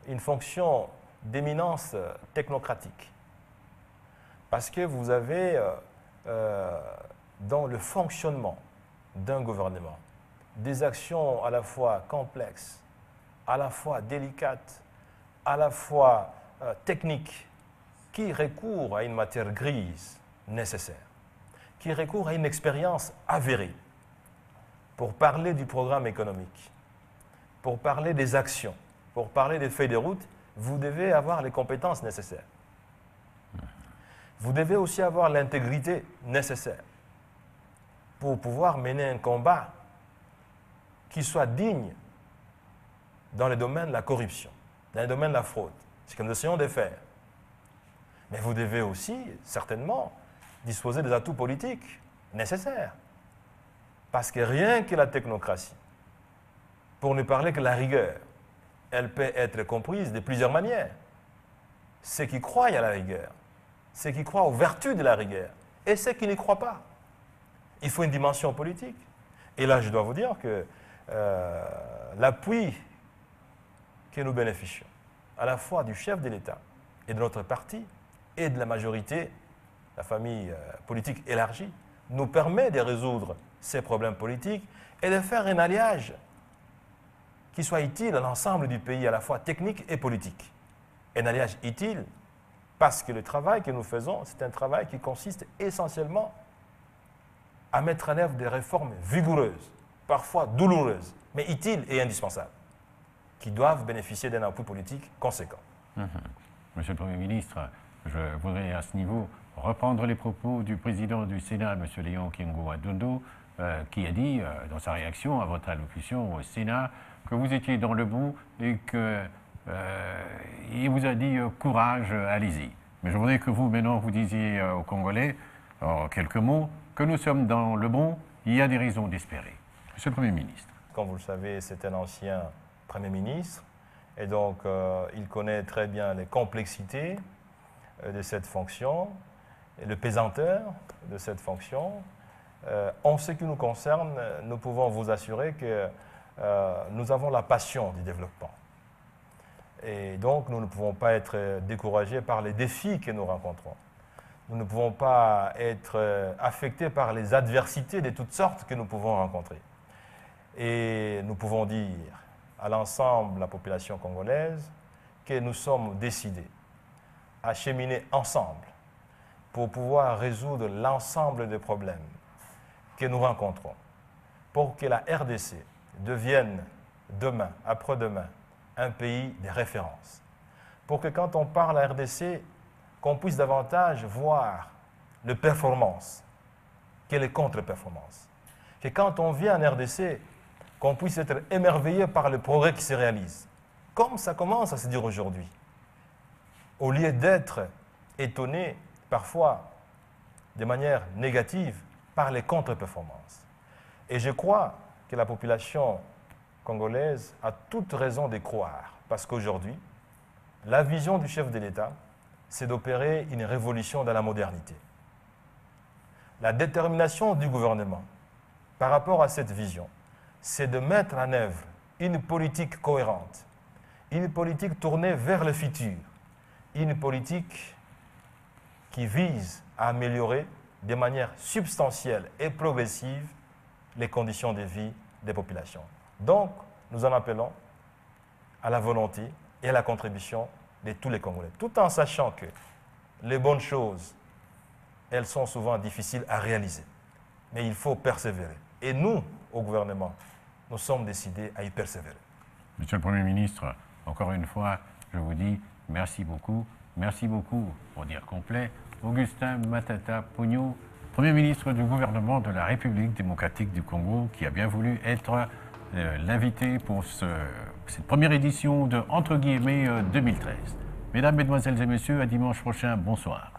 une fonction d'éminence technocratique. Parce que vous avez dans le fonctionnement d'un gouvernement des actions à la fois complexes, à la fois délicates, à la fois techniques, qui recourent à une matière grise nécessaire, qui recourent à une expérience avérée pour parler du programme économique, pour parler des actions, pour parler des feuilles de route. Vous devez avoir les compétences nécessaires. Vous devez aussi avoir l'intégrité nécessaire pour pouvoir mener un combat qui soit digne dans le domaine de la corruption, dans le domaine de la fraude, ce que nous essayons de faire. Mais vous devez aussi, certainement, disposer des atouts politiques nécessaires. Parce que rien que la technocratie, pour ne parler que la rigueur, elle peut être comprise de plusieurs manières. Ceux qui croient à la rigueur, ceux qui croient aux vertus de la rigueur, et ceux qui n'y croient pas. Il faut une dimension politique. Et là, je dois vous dire que l'appui que nous bénéficions, à la fois du chef de l'État et de notre parti, et de la majorité, la famille politique élargie, nous permet de résoudre ces problèmes politiques et de faire un alliage qui soit utile à l'ensemble du pays, à la fois technique et politique. Un alliage utile parce que le travail que nous faisons, c'est un travail qui consiste essentiellement à mettre en œuvre des réformes vigoureuses, parfois douloureuses, mais utiles et indispensables, qui doivent bénéficier d'un appui politique conséquent. Monsieur le Premier ministre, je voudrais à ce niveau reprendre les propos du président du Sénat, M. Léon Okengo-Adondo, qui a dit dans sa réaction à votre allocution au Sénat que vous étiez dans le bon et qu'il vous a dit courage, allez-y. Mais je voudrais que vous, maintenant, vous disiez aux Congolais, en quelques mots, que nous sommes dans le bon, il y a des raisons d'espérer. Monsieur le Premier ministre. Comme vous le savez, c'est un ancien Premier ministre, et donc il connaît très bien les complexités de cette fonction, et le pesanteur de cette fonction. En ce qui nous concerne, nous pouvons vous assurer que nous avons la passion du développement. Et donc, nous ne pouvons pas être découragés par les défis que nous rencontrons. Nous ne pouvons pas être affectés par les adversités de toutes sortes que nous pouvons rencontrer. Et nous pouvons dire à l'ensemble de la population congolaise que nous sommes décidés à cheminer ensemble pour pouvoir résoudre l'ensemble des problèmes que nous rencontrons, pour que la RDC devienne demain, après-demain, un pays de référence. Pour que quand on parle à RDC, qu'on puisse davantage voir les performances que les contre-performances. Que quand on vient en RDC, qu'on puisse être émerveillé par le progrès qui se réalise. Comme ça commence à se dire aujourd'hui. Au lieu d'être étonné, parfois, de manière négative, par les contre-performances. Et je crois que la population congolaise a toute raison de croire, parce qu'aujourd'hui, la vision du chef de l'État, c'est d'opérer une révolution dans la modernité. La détermination du gouvernement par rapport à cette vision, c'est de mettre en œuvre une politique cohérente, une politique tournée vers le futur, une politique qui vise à améliorer de manière substantielle et progressive les conditions de vie des populations. Donc, nous en appelons à la volonté et à la contribution de tous les Congolais, tout en sachant que les bonnes choses, elles sont souvent difficiles à réaliser. Mais il faut persévérer. Et nous, au gouvernement, nous sommes décidés à y persévérer. Monsieur le Premier ministre, encore une fois, je vous dis merci beaucoup. Merci beaucoup, pour dire complet, Augustin Matata Ponyo, Premier ministre du gouvernement de la République démocratique du Congo, qui a bien voulu être l'invité pour cette première édition de, entre guillemets, 2013. Mesdames, Mesdemoiselles et Messieurs, à dimanche prochain, bonsoir.